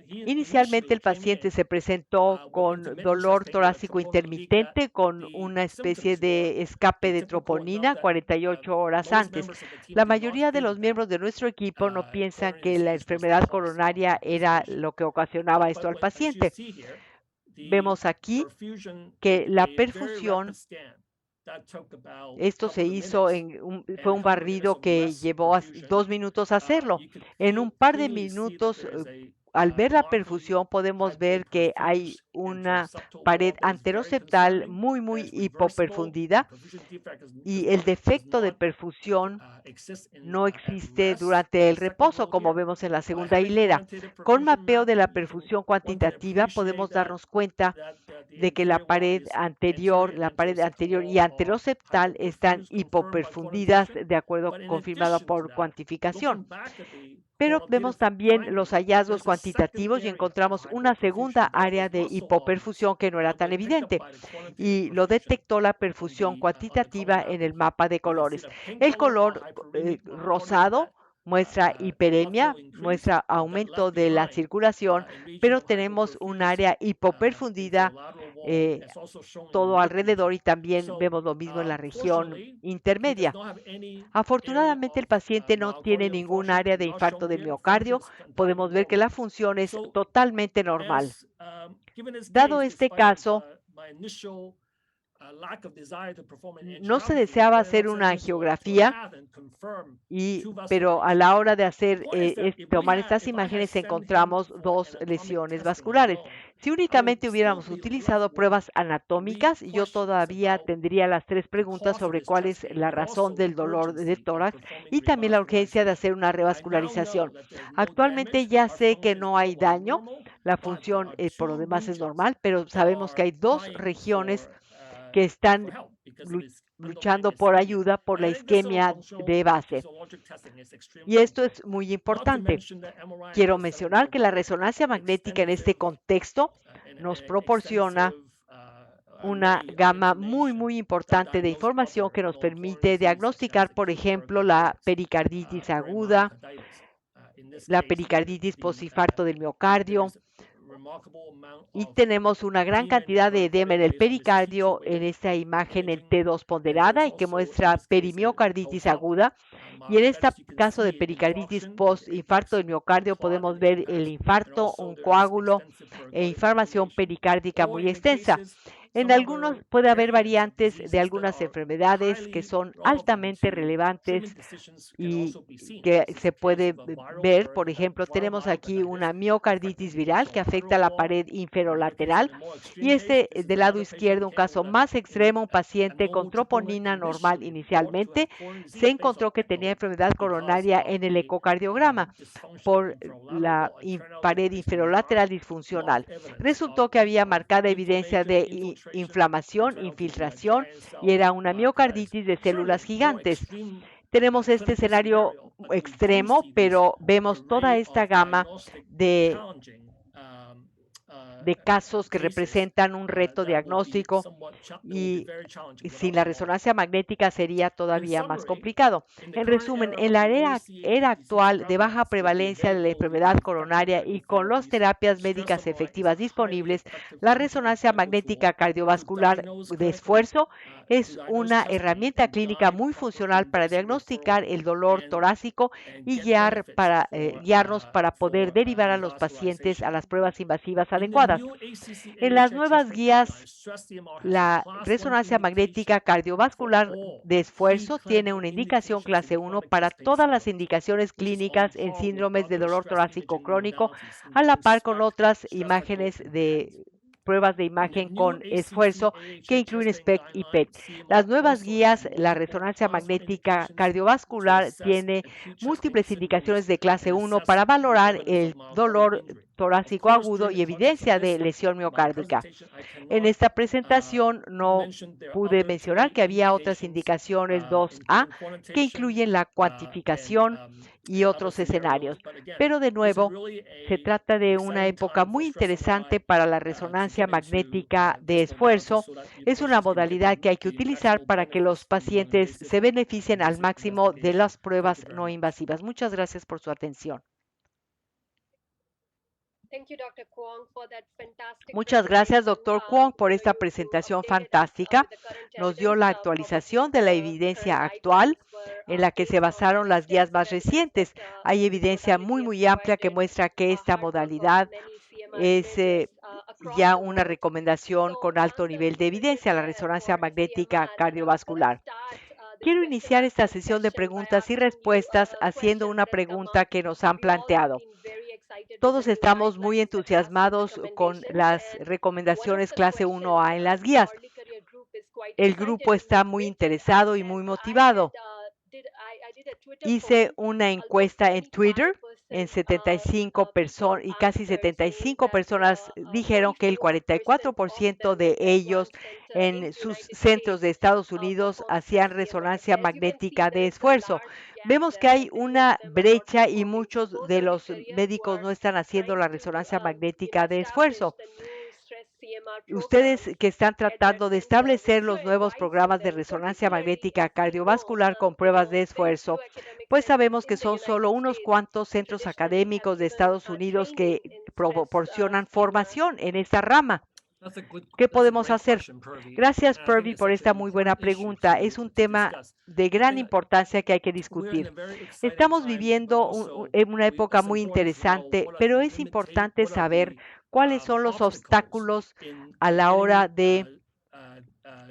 Speaker 1: Inicialmente el paciente se presentó con dolor torácico intermitente con una especie de escape de troponina 48 horas antes. La mayoría de los miembros de nuestro equipo no piensan que la enfermedad coronaria era lo que ocasionaba esto al paciente. Vemos aquí que la perfusión, esto se hizo fue un barrido que llevó 2 minutos hacerlo. En un par de minutos, al ver la perfusión, podemos ver que hay una pared anteroseptal muy hipoperfundida y el defecto de perfusión no existe durante el reposo, como vemos en la segunda hilera. Con mapeo de la perfusión cuantitativa podemos darnos cuenta de que la pared anterior y anteroseptal están hipoperfundidas, de acuerdo confirmado por cuantificación. Pero vemos también los hallazgos cuantitativos y encontramos una segunda área de hipoperfusión que no era tan evidente, y lo detectó la perfusión cuantitativa en el mapa de colores. El color rosado muestra hiperemia, muestra aumento de la circulación, pero tenemos un área hipoperfundida todo alrededor, y también vemos lo mismo en la región intermedia. Afortunadamente, el paciente no tiene ningún área de infarto del miocardio. Podemos ver que la función es totalmente normal. Dado este caso, no se deseaba hacer una angiografía, pero a la hora de tomar estas imágenes encontramos 2 lesiones vasculares. Si únicamente hubiéramos utilizado pruebas anatómicas, yo todavía tendría las 3 preguntas sobre cuál es la razón del dolor de tórax y también la urgencia de hacer una revascularización. Actualmente ya sé que no hay daño. La función, por lo demás, es normal, pero sabemos que hay dos regiones que están luchando por ayuda por la isquemia de base. Y esto es muy importante. Quiero mencionar que la resonancia magnética en este contexto nos proporciona una gama muy importante de información que nos permite diagnosticar, por ejemplo, la pericarditis aguda, la pericarditis postinfarto del miocardio, y tenemos una gran cantidad de edema en el pericardio en esta imagen en T2 ponderada y que muestra perimiocarditis aguda. Y en este caso de pericarditis post-infarto del miocardio podemos ver el infarto, un coágulo e inflamación pericárdica muy extensa. En algunos puede haber variantes de algunas enfermedades que son altamente relevantes y que se puede ver. Por ejemplo, tenemos aquí una miocarditis viral que afecta la pared inferolateral y del lado izquierdo, un caso más extremo, un paciente con troponina normal inicialmente, se encontró que tenía enfermedad coronaria en el ecocardiograma por la pared inferolateral disfuncional. Resultó que había marcada evidencia de inflamación, infiltración, y era una miocarditis de células gigantes. Tenemos este escenario extremo, pero vemos toda esta gama de casos que representan un reto diagnóstico y sin la resonancia magnética sería todavía más complicado. En resumen, en la era actual de baja prevalencia de la enfermedad coronaria y con las terapias médicas efectivas disponibles, la resonancia magnética cardiovascular de esfuerzo es una herramienta clínica muy funcional para diagnosticar el dolor torácico y guiarnos para poder derivar a los pacientes a las pruebas invasivas adecuadas. En las nuevas guías, la resonancia magnética cardiovascular de esfuerzo tiene una indicación clase 1 para todas las indicaciones clínicas en síndromes de dolor torácico crónico, a la par con otras pruebas de imagen con esfuerzo que incluyen SPECT y PET. Las nuevas guías, la resonancia magnética cardiovascular tiene múltiples indicaciones de clase 1 para valorar el dolor torácico agudo y evidencia de lesión miocárdica. En esta presentación no pude mencionar que había otras indicaciones 2A que incluyen la cuantificación y otros escenarios. Pero de nuevo, se trata de una época muy interesante para la resonancia magnética de esfuerzo. Es una modalidad que hay que utilizar para que los pacientes se beneficien al máximo de las pruebas no invasivas. Muchas gracias por su atención. Muchas gracias, Dr. Kwong, por esta presentación fantástica. Nos dio la actualización de la evidencia actual en la que se basaron las guías más recientes. Hay evidencia muy amplia que muestra que esta modalidad es ya una recomendación con alto nivel de evidencia, la resonancia magnética cardiovascular. Quiero iniciar esta sesión de preguntas y respuestas haciendo una pregunta que nos han planteado. Todos estamos muy entusiasmados con las recomendaciones clase 1A en las guías. El grupo está muy interesado y muy motivado. Hice una encuesta en Twitter en 75 personas y casi 75 personas dijeron que el 44% de ellos en sus centros de Estados Unidos hacían resonancia magnética de esfuerzo. Vemos que hay una brecha y muchos de los médicos no están haciendo la resonancia magnética de esfuerzo. Ustedes que están tratando de establecer los nuevos programas de resonancia magnética cardiovascular con pruebas de esfuerzo, pues sabemos que son solo unos cuantos centros académicos de Estados Unidos que proporcionan formación en esta rama. ¿Qué podemos hacer? Gracias, Purvi, por esta muy buena pregunta. Es un tema de gran importancia que hay que discutir. Estamos viviendo en una época muy interesante, pero es importante saber cuáles son los obstáculos a la hora de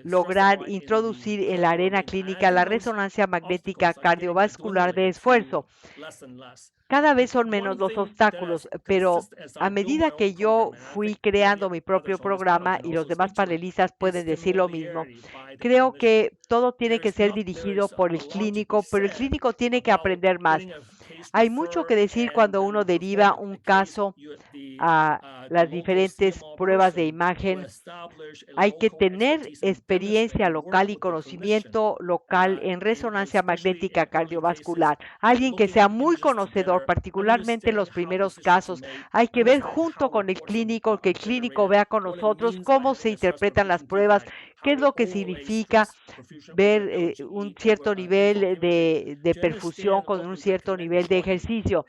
Speaker 1: lograr introducir en la arena clínica la resonancia magnética cardiovascular de esfuerzo. Cada vez son menos los obstáculos, pero a medida que yo fui creando mi propio programa y los demás panelistas pueden decir lo mismo, creo que todo tiene que ser dirigido por el clínico, pero el clínico tiene que aprender más. Hay mucho que decir cuando uno deriva un caso a las diferentes pruebas de imagen. Hay que tener experiencia local y conocimiento local en resonancia magnética cardiovascular. Alguien que sea muy conocedor, particularmente en los primeros casos. Hay que ver junto con el clínico, que el clínico vea con nosotros cómo se interpretan las pruebas, qué es lo que significa ver un cierto nivel de perfusión con un cierto nivel de ejercicio.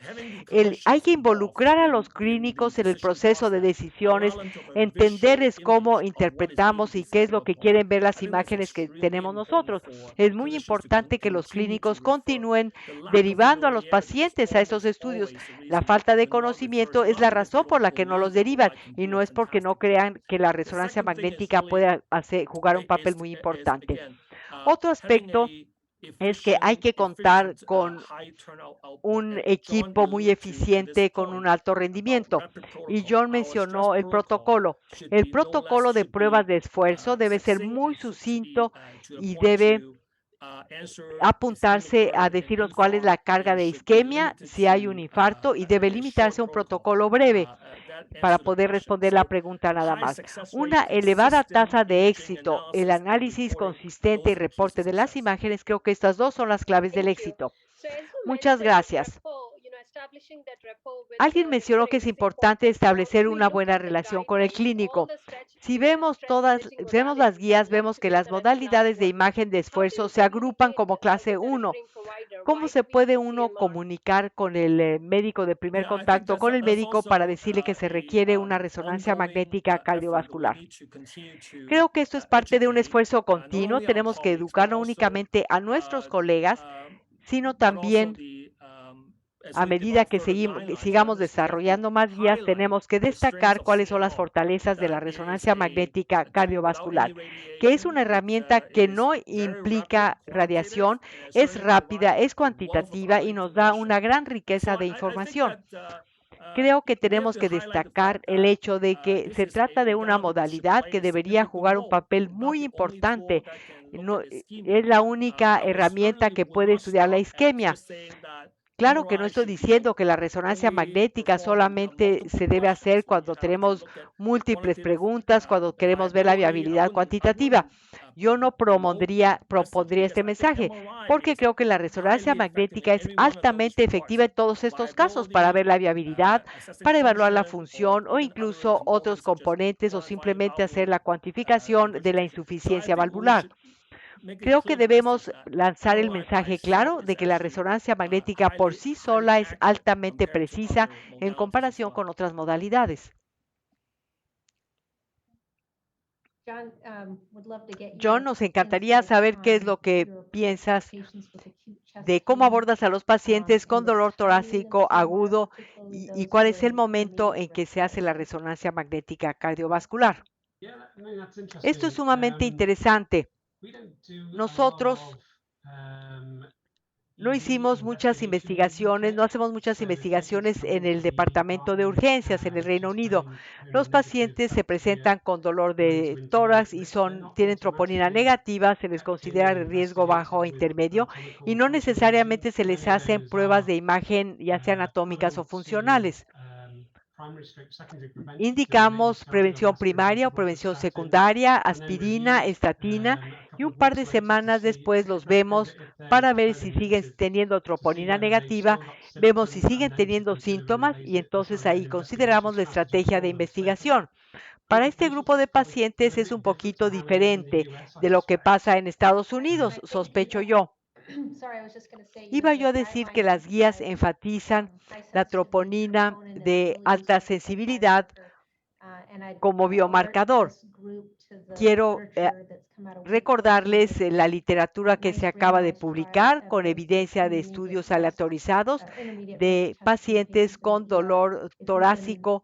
Speaker 1: Hay que involucrar a los clínicos en el proceso de decisiones, entenderles cómo interpretamos y qué es lo que quieren ver las imágenes que tenemos nosotros. Es muy importante que los clínicos continúen derivando a los pacientes a esos estudios. La falta de conocimiento es la razón por la que no los derivan y no es porque no crean que la resonancia magnética puede jugar un papel muy importante. Otro aspecto es que hay que contar con un equipo muy eficiente con un alto rendimiento. Y John mencionó el protocolo. El protocolo de pruebas de esfuerzo debe ser muy sucinto y debe apuntarse a decirnos cuál es la carga de isquemia, si hay un infarto, y debe limitarse a un protocolo breve para poder responder la pregunta nada más. Una elevada tasa de éxito, el análisis consistente y reporte de las imágenes, creo que estas dos son las claves del éxito. Muchas gracias. Alguien mencionó que es importante establecer una buena relación con el clínico. Si vemos las guías, vemos que las modalidades de imagen de esfuerzo se agrupan como clase 1. ¿Cómo se puede uno comunicar con el médico de primer contacto, con el médico para decirle que se requiere una resonancia magnética cardiovascular? Creo que esto es parte de un esfuerzo continuo. Tenemos que educar no únicamente a nuestros colegas, sino también a medida que sigamos desarrollando más guías, tenemos que destacar cuáles son las fortalezas de la resonancia magnética cardiovascular, que es una herramienta que no implica radiación, es rápida, es cuantitativa y nos da una gran riqueza de información. Creo que tenemos que destacar el hecho de que se trata de una modalidad que debería jugar un papel muy importante. Es la única herramienta que puede estudiar la isquemia. Claro que no estoy diciendo que la resonancia magnética solamente se debe hacer cuando tenemos múltiples preguntas, cuando queremos ver la viabilidad cuantitativa. Yo no propondría este mensaje, porque creo que la resonancia magnética es altamente efectiva en todos estos casos para ver la viabilidad, para evaluar la función o incluso otros componentes o simplemente hacer la cuantificación de la insuficiencia valvular. Creo que debemos lanzar el mensaje claro de que la resonancia magnética por sí sola es altamente precisa en comparación con otras modalidades. John, nos encantaría saber qué es lo que piensas de cómo abordas a los pacientes con dolor torácico agudo y cuál es el momento en que se hace la resonancia magnética cardiovascular. Esto es sumamente interesante. Nosotros no hicimos muchas investigaciones, no hacemos muchas investigaciones en el departamento de urgencias en el Reino Unido. Los pacientes se presentan con dolor de tórax y tienen troponina negativa, se les considera de riesgo bajo o intermedio y no necesariamente se les hacen pruebas de imagen, ya sean anatómicas o funcionales. Indicamos prevención primaria o prevención secundaria, aspirina, estatina, y un par de semanas después los vemos para ver si siguen teniendo troponina negativa, vemos si siguen teniendo síntomas y entonces ahí consideramos la estrategia de investigación. Para este grupo de pacientes es un poquito diferente de lo que pasa en Estados Unidos, sospecho yo. Iba yo a decir que las guías enfatizan la troponina de alta sensibilidad como biomarcador. Quiero recordarles la literatura que se acaba de publicar con evidencia de estudios aleatorizados de pacientes con dolor torácico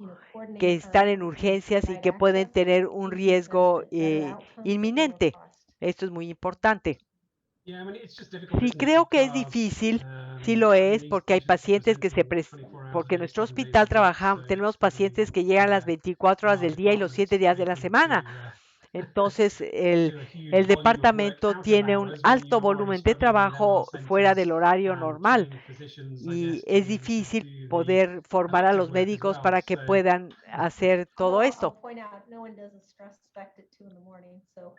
Speaker 1: que están en urgencias y que pueden tener un riesgo inminente. Esto es muy importante. Sí, creo que es difícil, sí lo es, porque hay pacientes porque en nuestro hospital tenemos pacientes que llegan las 24 horas del día y los 7 días de la semana. Entonces, el departamento tiene un alto volumen de trabajo fuera del horario normal y es difícil poder formar a los médicos para que puedan hacer todo
Speaker 2: Although I'll
Speaker 1: esto.
Speaker 2: point out, no one does a stress test at 2 in the morning, so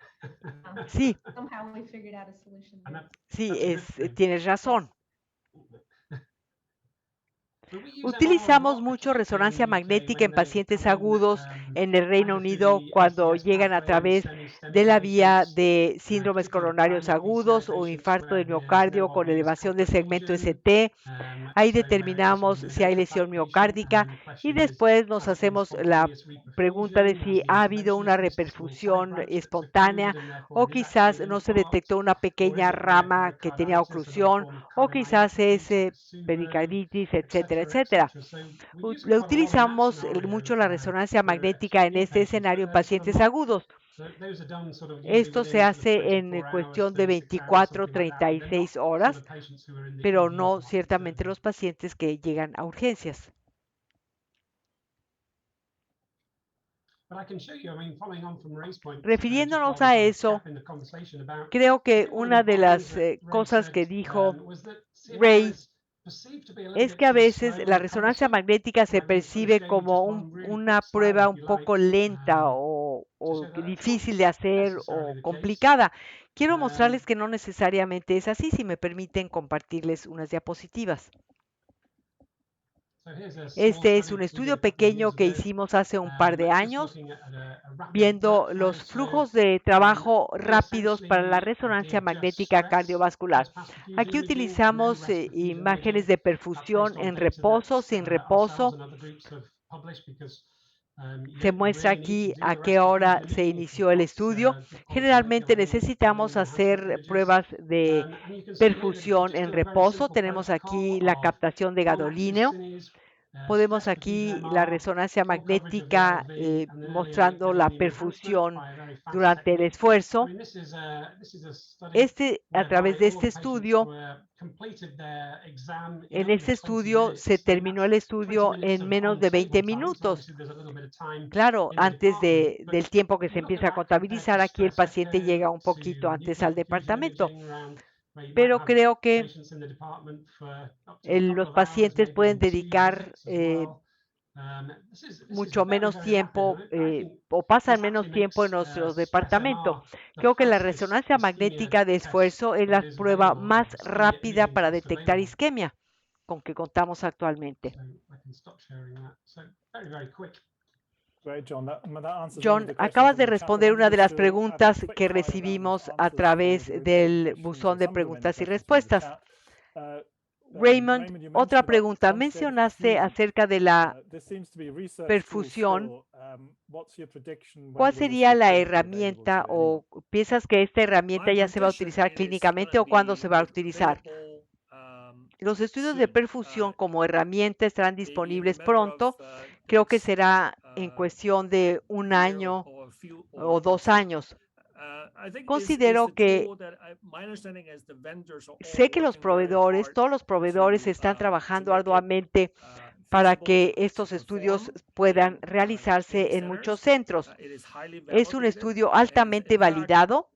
Speaker 1: Sí,
Speaker 2: somehow we figured out a solution
Speaker 3: And
Speaker 2: there.
Speaker 1: sí,
Speaker 3: that's a good thing.
Speaker 1: tienes
Speaker 2: Yes.
Speaker 1: razón.
Speaker 3: But we use MRI a
Speaker 1: Utilizamos
Speaker 3: lot,
Speaker 1: mucho
Speaker 3: particularly in
Speaker 1: resonancia
Speaker 3: the UK
Speaker 1: magnética
Speaker 3: when
Speaker 1: en
Speaker 3: they've
Speaker 1: pacientes
Speaker 3: come in
Speaker 1: agudos en el Reino
Speaker 3: either through
Speaker 1: Unido
Speaker 3: the
Speaker 1: cuando
Speaker 3: ICS
Speaker 1: llegan a
Speaker 3: pathway in
Speaker 1: través
Speaker 3: semi-STEMI
Speaker 1: de la vía
Speaker 3: patients,
Speaker 1: de síndromes
Speaker 3: particularly
Speaker 1: coronarios
Speaker 3: primary PCI
Speaker 1: agudos o
Speaker 3: patients
Speaker 1: infarto
Speaker 3: where
Speaker 1: del
Speaker 3: there's no
Speaker 1: miocardio con
Speaker 3: obvious
Speaker 1: elevación del
Speaker 3: cochlear
Speaker 1: segmento
Speaker 3: lesion.
Speaker 1: ST. Ahí
Speaker 3: So it's
Speaker 1: determinamos
Speaker 3: usually the
Speaker 1: si hay
Speaker 3: ventral plaque
Speaker 1: lesión
Speaker 3: patient,
Speaker 1: miocárdica
Speaker 3: and the
Speaker 1: y
Speaker 3: question is,
Speaker 1: después nos
Speaker 3: has there been
Speaker 1: hacemos la
Speaker 3: spontaneous
Speaker 1: pregunta de
Speaker 3: reperfusion? Has
Speaker 1: si
Speaker 3: the
Speaker 1: ha habido una
Speaker 3: interventionist missed a small side
Speaker 1: reperfusión
Speaker 3: branch that's occluded
Speaker 1: espontánea
Speaker 3: and therefore
Speaker 1: o
Speaker 3: it is actually
Speaker 1: quizás
Speaker 3: an
Speaker 1: no se
Speaker 3: infarct?
Speaker 1: detectó una
Speaker 3: Or is
Speaker 1: pequeña
Speaker 3: it
Speaker 1: rama que tenía
Speaker 3: myocarditis, another
Speaker 1: oclusión
Speaker 3: form of
Speaker 1: o quizás es
Speaker 3: cardiomyopathy, type 2,
Speaker 1: pericarditis, etcétera,
Speaker 3: etc.,
Speaker 1: etcétera.
Speaker 3: etc. So we use it
Speaker 1: Le
Speaker 3: quite a lot in that
Speaker 1: utilizamos
Speaker 3: scenario
Speaker 1: mucho la resonancia
Speaker 3: for
Speaker 1: magnética en
Speaker 3: FTD
Speaker 1: este
Speaker 3: patients,
Speaker 1: escenario
Speaker 3: but
Speaker 1: en pacientes
Speaker 3: not.
Speaker 1: agudos.
Speaker 3: So those are done sort of usually
Speaker 1: Esto se
Speaker 3: within sort of
Speaker 1: hace en
Speaker 3: 24 hours,
Speaker 1: cuestión de
Speaker 3: 36 hours,
Speaker 1: 24,
Speaker 3: something like that. But they're not
Speaker 1: 36
Speaker 3: sort
Speaker 1: horas,
Speaker 3: of patients who are in the
Speaker 1: pero
Speaker 3: ED
Speaker 1: no
Speaker 3: department
Speaker 1: ciertamente
Speaker 3: surgery.
Speaker 1: los pacientes que llegan a urgencias.
Speaker 3: But I can show you, I mean, following on from Ray's point, just
Speaker 1: Refiriéndonos
Speaker 3: while we've
Speaker 1: a
Speaker 3: got a
Speaker 1: eso,
Speaker 3: gap in the conversation about,
Speaker 1: creo
Speaker 3: I
Speaker 1: que
Speaker 3: think one of the
Speaker 1: una de
Speaker 3: important things
Speaker 1: las
Speaker 3: that Ray
Speaker 1: cosas
Speaker 3: said
Speaker 1: que dijo
Speaker 3: was that CMR
Speaker 1: Ray
Speaker 3: is perceived to be a little
Speaker 1: es
Speaker 3: bit
Speaker 1: que a
Speaker 3: sort of
Speaker 1: veces
Speaker 3: slow
Speaker 1: la
Speaker 3: and
Speaker 1: resonancia
Speaker 3: cumbersome.
Speaker 1: magnética se
Speaker 3: And I'm going to sort of
Speaker 1: percibe
Speaker 3: show you
Speaker 1: como
Speaker 3: just one really
Speaker 1: una
Speaker 3: quick slide,
Speaker 1: prueba
Speaker 3: if
Speaker 1: un
Speaker 3: you like,
Speaker 1: poco lenta
Speaker 3: to show
Speaker 1: o
Speaker 3: that that's not
Speaker 1: difícil de hacer
Speaker 3: necessarily
Speaker 1: o
Speaker 3: the case.
Speaker 1: complicada. Quiero mostrarles que no necesariamente es así, si me permiten compartirles unas diapositivas.
Speaker 3: So here's a small
Speaker 1: Este es
Speaker 3: study
Speaker 1: un
Speaker 3: that we did
Speaker 1: estudio
Speaker 3: a couple of
Speaker 1: pequeño
Speaker 3: years
Speaker 1: que
Speaker 3: ago,
Speaker 1: hicimos hace un par de
Speaker 3: just
Speaker 1: años,
Speaker 3: looking at a rapid
Speaker 1: viendo
Speaker 3: workflow.
Speaker 1: los
Speaker 3: So
Speaker 1: flujos de trabajo
Speaker 3: we
Speaker 1: rápidos para la
Speaker 3: essentially
Speaker 1: resonancia
Speaker 3: did just
Speaker 1: magnética
Speaker 3: stress,
Speaker 1: cardiovascular.
Speaker 3: just passive diffusion
Speaker 1: Aquí
Speaker 3: imaging, no
Speaker 1: utilizamos
Speaker 3: rest diffusion
Speaker 1: imágenes
Speaker 3: imaging.
Speaker 1: de
Speaker 3: That's
Speaker 1: perfusión
Speaker 3: based on
Speaker 1: en
Speaker 3: data that
Speaker 1: reposo, sin
Speaker 3: ourselves
Speaker 1: reposo.
Speaker 3: and other groups have published because you
Speaker 1: Se
Speaker 3: don't
Speaker 1: muestra
Speaker 3: really need to
Speaker 1: aquí
Speaker 3: do
Speaker 1: a
Speaker 3: the
Speaker 1: qué
Speaker 3: rest
Speaker 1: hora
Speaker 3: diffusion
Speaker 1: se
Speaker 3: imaging if you've
Speaker 1: inició el
Speaker 3: got
Speaker 1: estudio.
Speaker 3: good quality
Speaker 1: Generalmente
Speaker 3: nebula having
Speaker 1: necesitamos
Speaker 3: enhancement
Speaker 1: hacer
Speaker 3: images.
Speaker 1: pruebas de
Speaker 3: And you can see here that
Speaker 1: perfusión
Speaker 3: just
Speaker 1: en
Speaker 3: do a very
Speaker 1: reposo.
Speaker 3: simple
Speaker 1: Tenemos aquí
Speaker 3: protocol
Speaker 1: la
Speaker 3: of
Speaker 1: captación de
Speaker 3: long-axis
Speaker 1: gadolíneo.
Speaker 3: cines,
Speaker 1: Podemos
Speaker 3: stress diffusion
Speaker 1: aquí la
Speaker 3: MR,
Speaker 1: resonancia
Speaker 3: full coverage of the
Speaker 1: magnética
Speaker 3: LV, and then early
Speaker 1: mostrando la
Speaker 3: gadolinium enhancement
Speaker 1: perfusión
Speaker 3: by a very fast
Speaker 1: durante el
Speaker 3: technique. I
Speaker 1: esfuerzo.
Speaker 3: mean, this is a study
Speaker 1: A través
Speaker 3: whereby
Speaker 1: de
Speaker 3: all
Speaker 1: este
Speaker 3: the patients
Speaker 1: estudio,
Speaker 3: completed their exam in
Speaker 1: en
Speaker 3: under
Speaker 1: este
Speaker 3: 20
Speaker 1: estudio se
Speaker 3: minutes. And
Speaker 1: terminó
Speaker 3: that's
Speaker 1: el
Speaker 3: 20
Speaker 1: estudio
Speaker 3: minutes
Speaker 1: en
Speaker 3: of
Speaker 1: menos de 20
Speaker 3: on-table time. So
Speaker 1: minutos.
Speaker 3: obviously there's a little bit of time
Speaker 1: Claro,
Speaker 3: in the
Speaker 1: antes
Speaker 3: department. But
Speaker 1: del tiempo que
Speaker 3: if
Speaker 1: se
Speaker 3: you look at
Speaker 1: empieza a
Speaker 3: that compared to
Speaker 1: contabilizar, aquí el
Speaker 3: stress
Speaker 1: paciente
Speaker 3: echo,
Speaker 1: llega un
Speaker 3: to
Speaker 1: poquito antes
Speaker 3: nuclear
Speaker 1: al
Speaker 3: diffusion
Speaker 1: departamento.
Speaker 3: imaging around where you might
Speaker 1: Pero
Speaker 3: have
Speaker 1: creo que
Speaker 3: patients in the department for up to a couple
Speaker 1: los
Speaker 3: of hours,
Speaker 1: pacientes
Speaker 3: maybe
Speaker 1: pueden
Speaker 3: on 2
Speaker 1: dedicar
Speaker 3: visits as well. This is
Speaker 1: mucho
Speaker 3: very,
Speaker 1: menos
Speaker 3: very rapid.
Speaker 1: tiempo
Speaker 3: And I think
Speaker 1: o pasan
Speaker 3: this
Speaker 1: menos
Speaker 3: actually
Speaker 1: tiempo en
Speaker 3: makes
Speaker 1: nuestro
Speaker 3: stress
Speaker 1: departamento.
Speaker 3: MR the
Speaker 1: Creo que la
Speaker 3: fastest
Speaker 1: resonancia
Speaker 3: ischemia
Speaker 1: magnética de
Speaker 3: test
Speaker 1: esfuerzo es
Speaker 3: that
Speaker 1: la
Speaker 3: is
Speaker 1: prueba
Speaker 3: available,
Speaker 1: más
Speaker 3: or ischemia
Speaker 1: rápida
Speaker 3: imaging
Speaker 1: para
Speaker 3: test
Speaker 1: detectar
Speaker 3: available.
Speaker 1: isquemia con que contamos actualmente.
Speaker 3: So I can stop sharing that. So very, very quick.
Speaker 4: Great, John. That answers one of
Speaker 1: John,
Speaker 4: the questions
Speaker 1: acabas
Speaker 4: from
Speaker 1: de
Speaker 4: the chat. I
Speaker 1: responder
Speaker 4: wanted
Speaker 1: una de
Speaker 4: just
Speaker 1: las
Speaker 4: to have a
Speaker 1: preguntas
Speaker 4: quick
Speaker 1: que
Speaker 4: fire round of
Speaker 1: recibimos a
Speaker 4: answers for
Speaker 1: través
Speaker 4: the recorded
Speaker 1: del
Speaker 4: questions, or
Speaker 1: buzón de
Speaker 4: some of the many
Speaker 1: preguntas y
Speaker 4: questions from the
Speaker 1: respuestas.
Speaker 4: chat.
Speaker 1: Raymond,
Speaker 4: Raymond, you
Speaker 1: otra
Speaker 4: mentioned about
Speaker 1: pregunta.
Speaker 4: concentrated
Speaker 1: Mencionaste
Speaker 4: perfusion.
Speaker 1: acerca de la
Speaker 4: This seems to be research tool
Speaker 1: perfusión.
Speaker 4: still. What's your prediction?
Speaker 1: ¿Cuál
Speaker 4: When will this
Speaker 1: sería
Speaker 4: be
Speaker 1: la
Speaker 4: clinically available
Speaker 1: herramienta
Speaker 4: to anyone?
Speaker 1: o piensas que esta herramienta
Speaker 5: My
Speaker 1: ya se va a
Speaker 5: prediction
Speaker 1: utilizar
Speaker 5: it is
Speaker 1: clínicamente
Speaker 5: gonna
Speaker 1: o cuándo se
Speaker 5: be
Speaker 1: va a utilizar?
Speaker 5: available
Speaker 1: Los estudios de
Speaker 5: soon.
Speaker 1: perfusión como herramienta estarán
Speaker 5: Maybe in a
Speaker 1: disponibles
Speaker 5: matter of
Speaker 1: pronto. Creo que
Speaker 5: days,
Speaker 1: será en cuestión de un
Speaker 5: year,
Speaker 1: año
Speaker 5: or a few,
Speaker 1: o
Speaker 5: or
Speaker 1: 2
Speaker 5: so.
Speaker 1: años.
Speaker 5: I think is
Speaker 1: Considero
Speaker 5: the
Speaker 1: que
Speaker 5: tool that my understanding is the vendors are all
Speaker 1: sé que los
Speaker 5: working very
Speaker 1: proveedores,
Speaker 5: hard
Speaker 1: todos los proveedores están
Speaker 5: to
Speaker 1: trabajando
Speaker 5: make it
Speaker 1: arduamente para
Speaker 5: feasible
Speaker 1: que
Speaker 5: to
Speaker 1: estos estudios
Speaker 5: perform
Speaker 1: puedan
Speaker 5: in
Speaker 1: realizarse en muchos
Speaker 5: centers.
Speaker 1: centros.
Speaker 5: It is highly
Speaker 1: Es un
Speaker 5: validated,
Speaker 1: estudio
Speaker 5: and
Speaker 1: altamente
Speaker 5: in fact,
Speaker 1: validado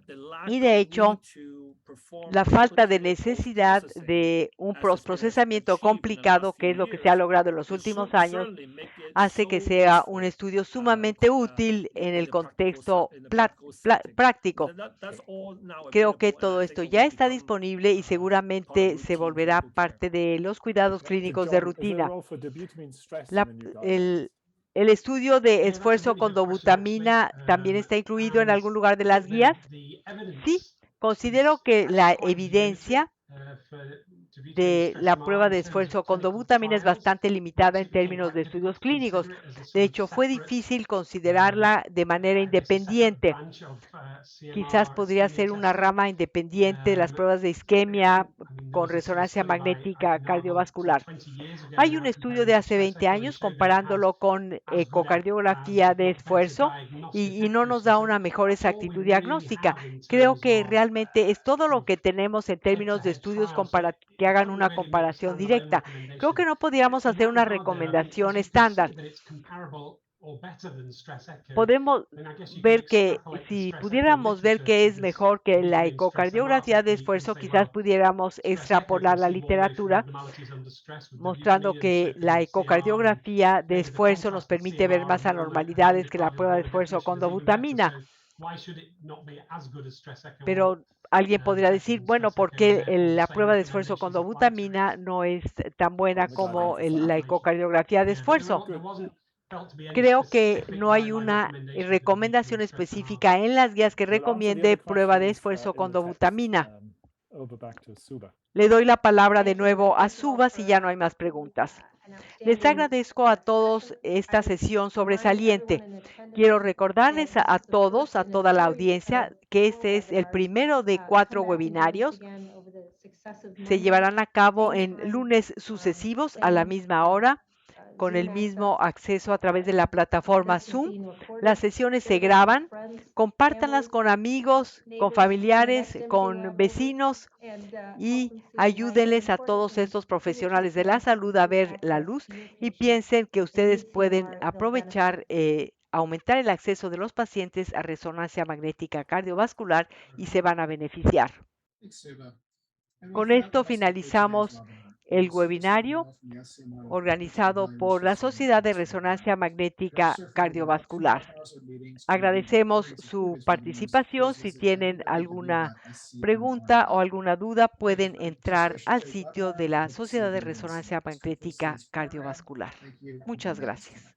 Speaker 5: the
Speaker 1: y
Speaker 5: lack
Speaker 1: de
Speaker 5: of
Speaker 1: hecho
Speaker 5: need to perform
Speaker 1: la falta de
Speaker 5: complicated
Speaker 1: necesidad
Speaker 5: post-processing
Speaker 1: de un
Speaker 5: as has been
Speaker 1: procesamiento
Speaker 5: achieved in the last
Speaker 1: complicado, que
Speaker 5: few
Speaker 1: es lo que se ha
Speaker 5: years,
Speaker 1: logrado en los
Speaker 5: will
Speaker 1: últimos años,
Speaker 5: certainly make it
Speaker 1: hace que
Speaker 5: so
Speaker 1: sea un
Speaker 5: useful
Speaker 1: estudio sumamente útil en el contexto
Speaker 5: in the practical setting.
Speaker 1: práctico.
Speaker 5: That's all now
Speaker 1: Creo que
Speaker 5: available, and
Speaker 1: todo
Speaker 5: I
Speaker 1: esto
Speaker 5: think it
Speaker 1: ya
Speaker 5: will
Speaker 1: está
Speaker 5: become
Speaker 1: disponible y
Speaker 5: part of
Speaker 1: seguramente se
Speaker 5: routine
Speaker 1: volverá
Speaker 5: clinical care.
Speaker 1: parte de los cuidados clínicos de
Speaker 4: John, is there a
Speaker 1: rutina.
Speaker 4: role for dobutamine stress
Speaker 1: La-
Speaker 4: in the new
Speaker 1: el,
Speaker 4: guidelines?
Speaker 1: el estudio de
Speaker 3: Yeah, that's a
Speaker 1: esfuerzo
Speaker 3: really
Speaker 1: con
Speaker 3: good question, actually.
Speaker 1: dobutamina también está incluido en
Speaker 3: And
Speaker 1: algún lugar de
Speaker 3: I
Speaker 1: las
Speaker 3: think
Speaker 1: guías.
Speaker 3: the
Speaker 1: Sí,
Speaker 3: evidence
Speaker 1: considero
Speaker 3: is
Speaker 1: que
Speaker 3: actually
Speaker 1: la
Speaker 3: quite limited
Speaker 1: evidencia
Speaker 3: for dobutamine
Speaker 1: de
Speaker 3: stress
Speaker 1: la
Speaker 3: MR
Speaker 1: prueba
Speaker 3: in
Speaker 1: de
Speaker 3: terms of
Speaker 1: esfuerzo con
Speaker 3: clinical
Speaker 1: dobutamina es
Speaker 3: trials.
Speaker 1: bastante limitada en
Speaker 3: Makes it, again,
Speaker 1: términos
Speaker 3: quite
Speaker 1: de
Speaker 3: difficult
Speaker 1: estudios
Speaker 3: to
Speaker 1: clínicos.
Speaker 3: consider it as a
Speaker 1: De
Speaker 3: sort of
Speaker 1: hecho, fue
Speaker 3: separate,
Speaker 1: difícil considerarla de manera
Speaker 3: I guess, a separate
Speaker 1: independiente.
Speaker 3: branch of
Speaker 1: Quizás
Speaker 3: CMR
Speaker 1: podría
Speaker 3: ischemia
Speaker 1: ser una
Speaker 3: testing.
Speaker 1: rama independiente de las pruebas de isquemia
Speaker 3: I mean, there
Speaker 1: con
Speaker 3: was a sort of
Speaker 1: resonancia
Speaker 3: study by
Speaker 1: magnética
Speaker 3: Akinawa sort of
Speaker 1: cardiovascular.
Speaker 3: 20 years ago
Speaker 1: Hay un
Speaker 3: now
Speaker 1: estudio
Speaker 3: comparing
Speaker 1: de
Speaker 3: it to
Speaker 1: hace
Speaker 3: stress
Speaker 1: 20
Speaker 3: echo and
Speaker 1: años
Speaker 3: showed that it had
Speaker 1: comparándolo con
Speaker 3: as good
Speaker 1: ecocardiografía
Speaker 3: if
Speaker 1: de
Speaker 3: not better
Speaker 1: esfuerzo
Speaker 3: diagnostic
Speaker 1: y no nos
Speaker 3: accuracy.
Speaker 1: da
Speaker 3: So
Speaker 1: una mejor
Speaker 3: that's all we
Speaker 1: exactitud
Speaker 3: really
Speaker 1: diagnóstica.
Speaker 3: have in
Speaker 1: Creo
Speaker 3: terms
Speaker 1: que
Speaker 3: of
Speaker 1: realmente es todo
Speaker 3: sort
Speaker 1: lo
Speaker 3: of
Speaker 1: que tenemos en términos de
Speaker 3: head-to-head
Speaker 1: estudios
Speaker 3: trials. So
Speaker 1: que
Speaker 3: it
Speaker 1: hagan
Speaker 3: doesn't
Speaker 1: una
Speaker 3: really make a
Speaker 1: comparación
Speaker 3: standalone
Speaker 1: directa. Creo
Speaker 3: recommendation.
Speaker 1: que no podríamos
Speaker 3: In
Speaker 1: hacer
Speaker 3: that
Speaker 1: una
Speaker 3: regard, though, I think as
Speaker 1: recomendación
Speaker 3: you can see
Speaker 1: estándar.
Speaker 3: that it's comparable or better than stress echo,
Speaker 1: podemos
Speaker 3: then I guess you can
Speaker 1: ver que
Speaker 3: extrapolate the
Speaker 1: si
Speaker 3: stress echo
Speaker 1: pudiéramos ver
Speaker 3: literature
Speaker 1: que
Speaker 3: to
Speaker 1: es
Speaker 3: this
Speaker 1: mejor que la
Speaker 3: measuring stress
Speaker 1: ecocardiografía
Speaker 3: MR
Speaker 1: de
Speaker 3: technique and
Speaker 1: esfuerzo,
Speaker 3: say,
Speaker 1: quizás
Speaker 3: well,
Speaker 1: pudiéramos
Speaker 3: stress echo
Speaker 1: extrapolar
Speaker 3: can
Speaker 1: la
Speaker 3: see one way for
Speaker 1: literatura
Speaker 3: abnormalities under stress with the
Speaker 1: mostrando
Speaker 3: Buchanan
Speaker 1: que
Speaker 3: slip
Speaker 1: la
Speaker 3: and CR, and
Speaker 1: ecocardiografía de
Speaker 3: maybe the
Speaker 1: esfuerzo nos
Speaker 3: contrasted
Speaker 1: permite ver
Speaker 3: CMR
Speaker 1: más
Speaker 3: and more
Speaker 1: anormalidades que la prueba de
Speaker 3: endocardial
Speaker 1: esfuerzo con
Speaker 3: definition is even better.
Speaker 1: dobutamina.
Speaker 3: So why should it not be as good as stress echo or
Speaker 1: Pero alguien podría
Speaker 3: better
Speaker 1: decir,
Speaker 3: than
Speaker 1: bueno,
Speaker 3: stress
Speaker 1: ¿por
Speaker 3: echo, and
Speaker 1: qué
Speaker 3: therefore the
Speaker 1: la
Speaker 3: same
Speaker 1: prueba de esfuerzo con
Speaker 3: recommendations apply to it?
Speaker 1: dobutamina no es tan buena
Speaker 4: Which
Speaker 1: como
Speaker 4: identifies
Speaker 1: la
Speaker 3: Information.
Speaker 1: ecocardiografía de
Speaker 3: Yeah, but
Speaker 1: esfuerzo?
Speaker 3: there wasn't felt to be any
Speaker 1: Creo que
Speaker 3: specific
Speaker 1: no hay
Speaker 3: guideline
Speaker 1: una
Speaker 3: recommendation for the
Speaker 1: recomendación
Speaker 3: Buchanan stress MR.
Speaker 1: específica en las guías que
Speaker 4: We'll answer the
Speaker 1: recomiende
Speaker 4: other
Speaker 1: prueba de
Speaker 4: questions
Speaker 1: esfuerzo
Speaker 4: in
Speaker 1: con
Speaker 4: the text.
Speaker 1: dobutamina.
Speaker 4: Over back to Suba.
Speaker 1: Le doy la palabra de
Speaker 2: Thank you,
Speaker 1: nuevo a
Speaker 2: thank you all
Speaker 1: Suba si ya no
Speaker 2: for
Speaker 1: hay más preguntas.
Speaker 2: an
Speaker 1: Les
Speaker 2: outstanding
Speaker 1: agradezco a todos
Speaker 2: discussion.
Speaker 1: esta
Speaker 2: I
Speaker 1: sesión
Speaker 2: remind
Speaker 1: sobresaliente.
Speaker 2: everyone in attendance
Speaker 1: Quiero
Speaker 2: that
Speaker 1: recordarles
Speaker 2: this
Speaker 1: a
Speaker 2: is the
Speaker 1: todos,
Speaker 2: first
Speaker 1: a
Speaker 2: in a
Speaker 1: toda la
Speaker 2: series
Speaker 1: audiencia,
Speaker 2: of
Speaker 1: que
Speaker 2: 4
Speaker 1: este es el
Speaker 2: webinars.
Speaker 1: primero de
Speaker 2: Come
Speaker 1: 4
Speaker 2: back and join us
Speaker 1: webinarios.
Speaker 2: again over the successive
Speaker 1: Se
Speaker 2: Monday,
Speaker 1: llevarán a cabo
Speaker 2: same
Speaker 1: en
Speaker 2: time,
Speaker 1: lunes sucesivos a la
Speaker 2: same
Speaker 1: misma hora, con el
Speaker 2: Zoom
Speaker 1: mismo
Speaker 2: access.
Speaker 1: acceso a través de la plataforma
Speaker 2: This is
Speaker 1: Zoom.
Speaker 2: being recorded.
Speaker 1: Las sesiones se
Speaker 2: Share this with
Speaker 1: graban.
Speaker 2: friends,
Speaker 1: Compártanlas
Speaker 2: families,
Speaker 1: con amigos, con
Speaker 2: neighbors,
Speaker 1: familiares,
Speaker 2: connect them to
Speaker 1: con
Speaker 2: Lab Over,
Speaker 1: vecinos
Speaker 2: and help
Speaker 1: y
Speaker 2: them see the light
Speaker 1: ayúdenles a
Speaker 2: important
Speaker 1: todos
Speaker 2: and
Speaker 1: estos
Speaker 2: continue to
Speaker 1: profesionales de la
Speaker 2: expand
Speaker 1: salud a ver la
Speaker 2: access
Speaker 1: luz
Speaker 2: to your
Speaker 1: y
Speaker 2: patients
Speaker 1: piensen que
Speaker 2: and
Speaker 1: ustedes
Speaker 2: use
Speaker 1: pueden
Speaker 2: CMR, they'll
Speaker 1: aprovechar,
Speaker 2: benefit.
Speaker 1: aumentar el acceso de los pacientes a resonancia magnética cardiovascular y se van a beneficiar. Con esto finalizamos el webinario organizado por la Sociedad de Resonancia Magnética Cardiovascular. Agradecemos su participación. Si tienen alguna pregunta o alguna duda, pueden entrar al sitio de la Sociedad de Resonancia Magnética Cardiovascular. Muchas gracias.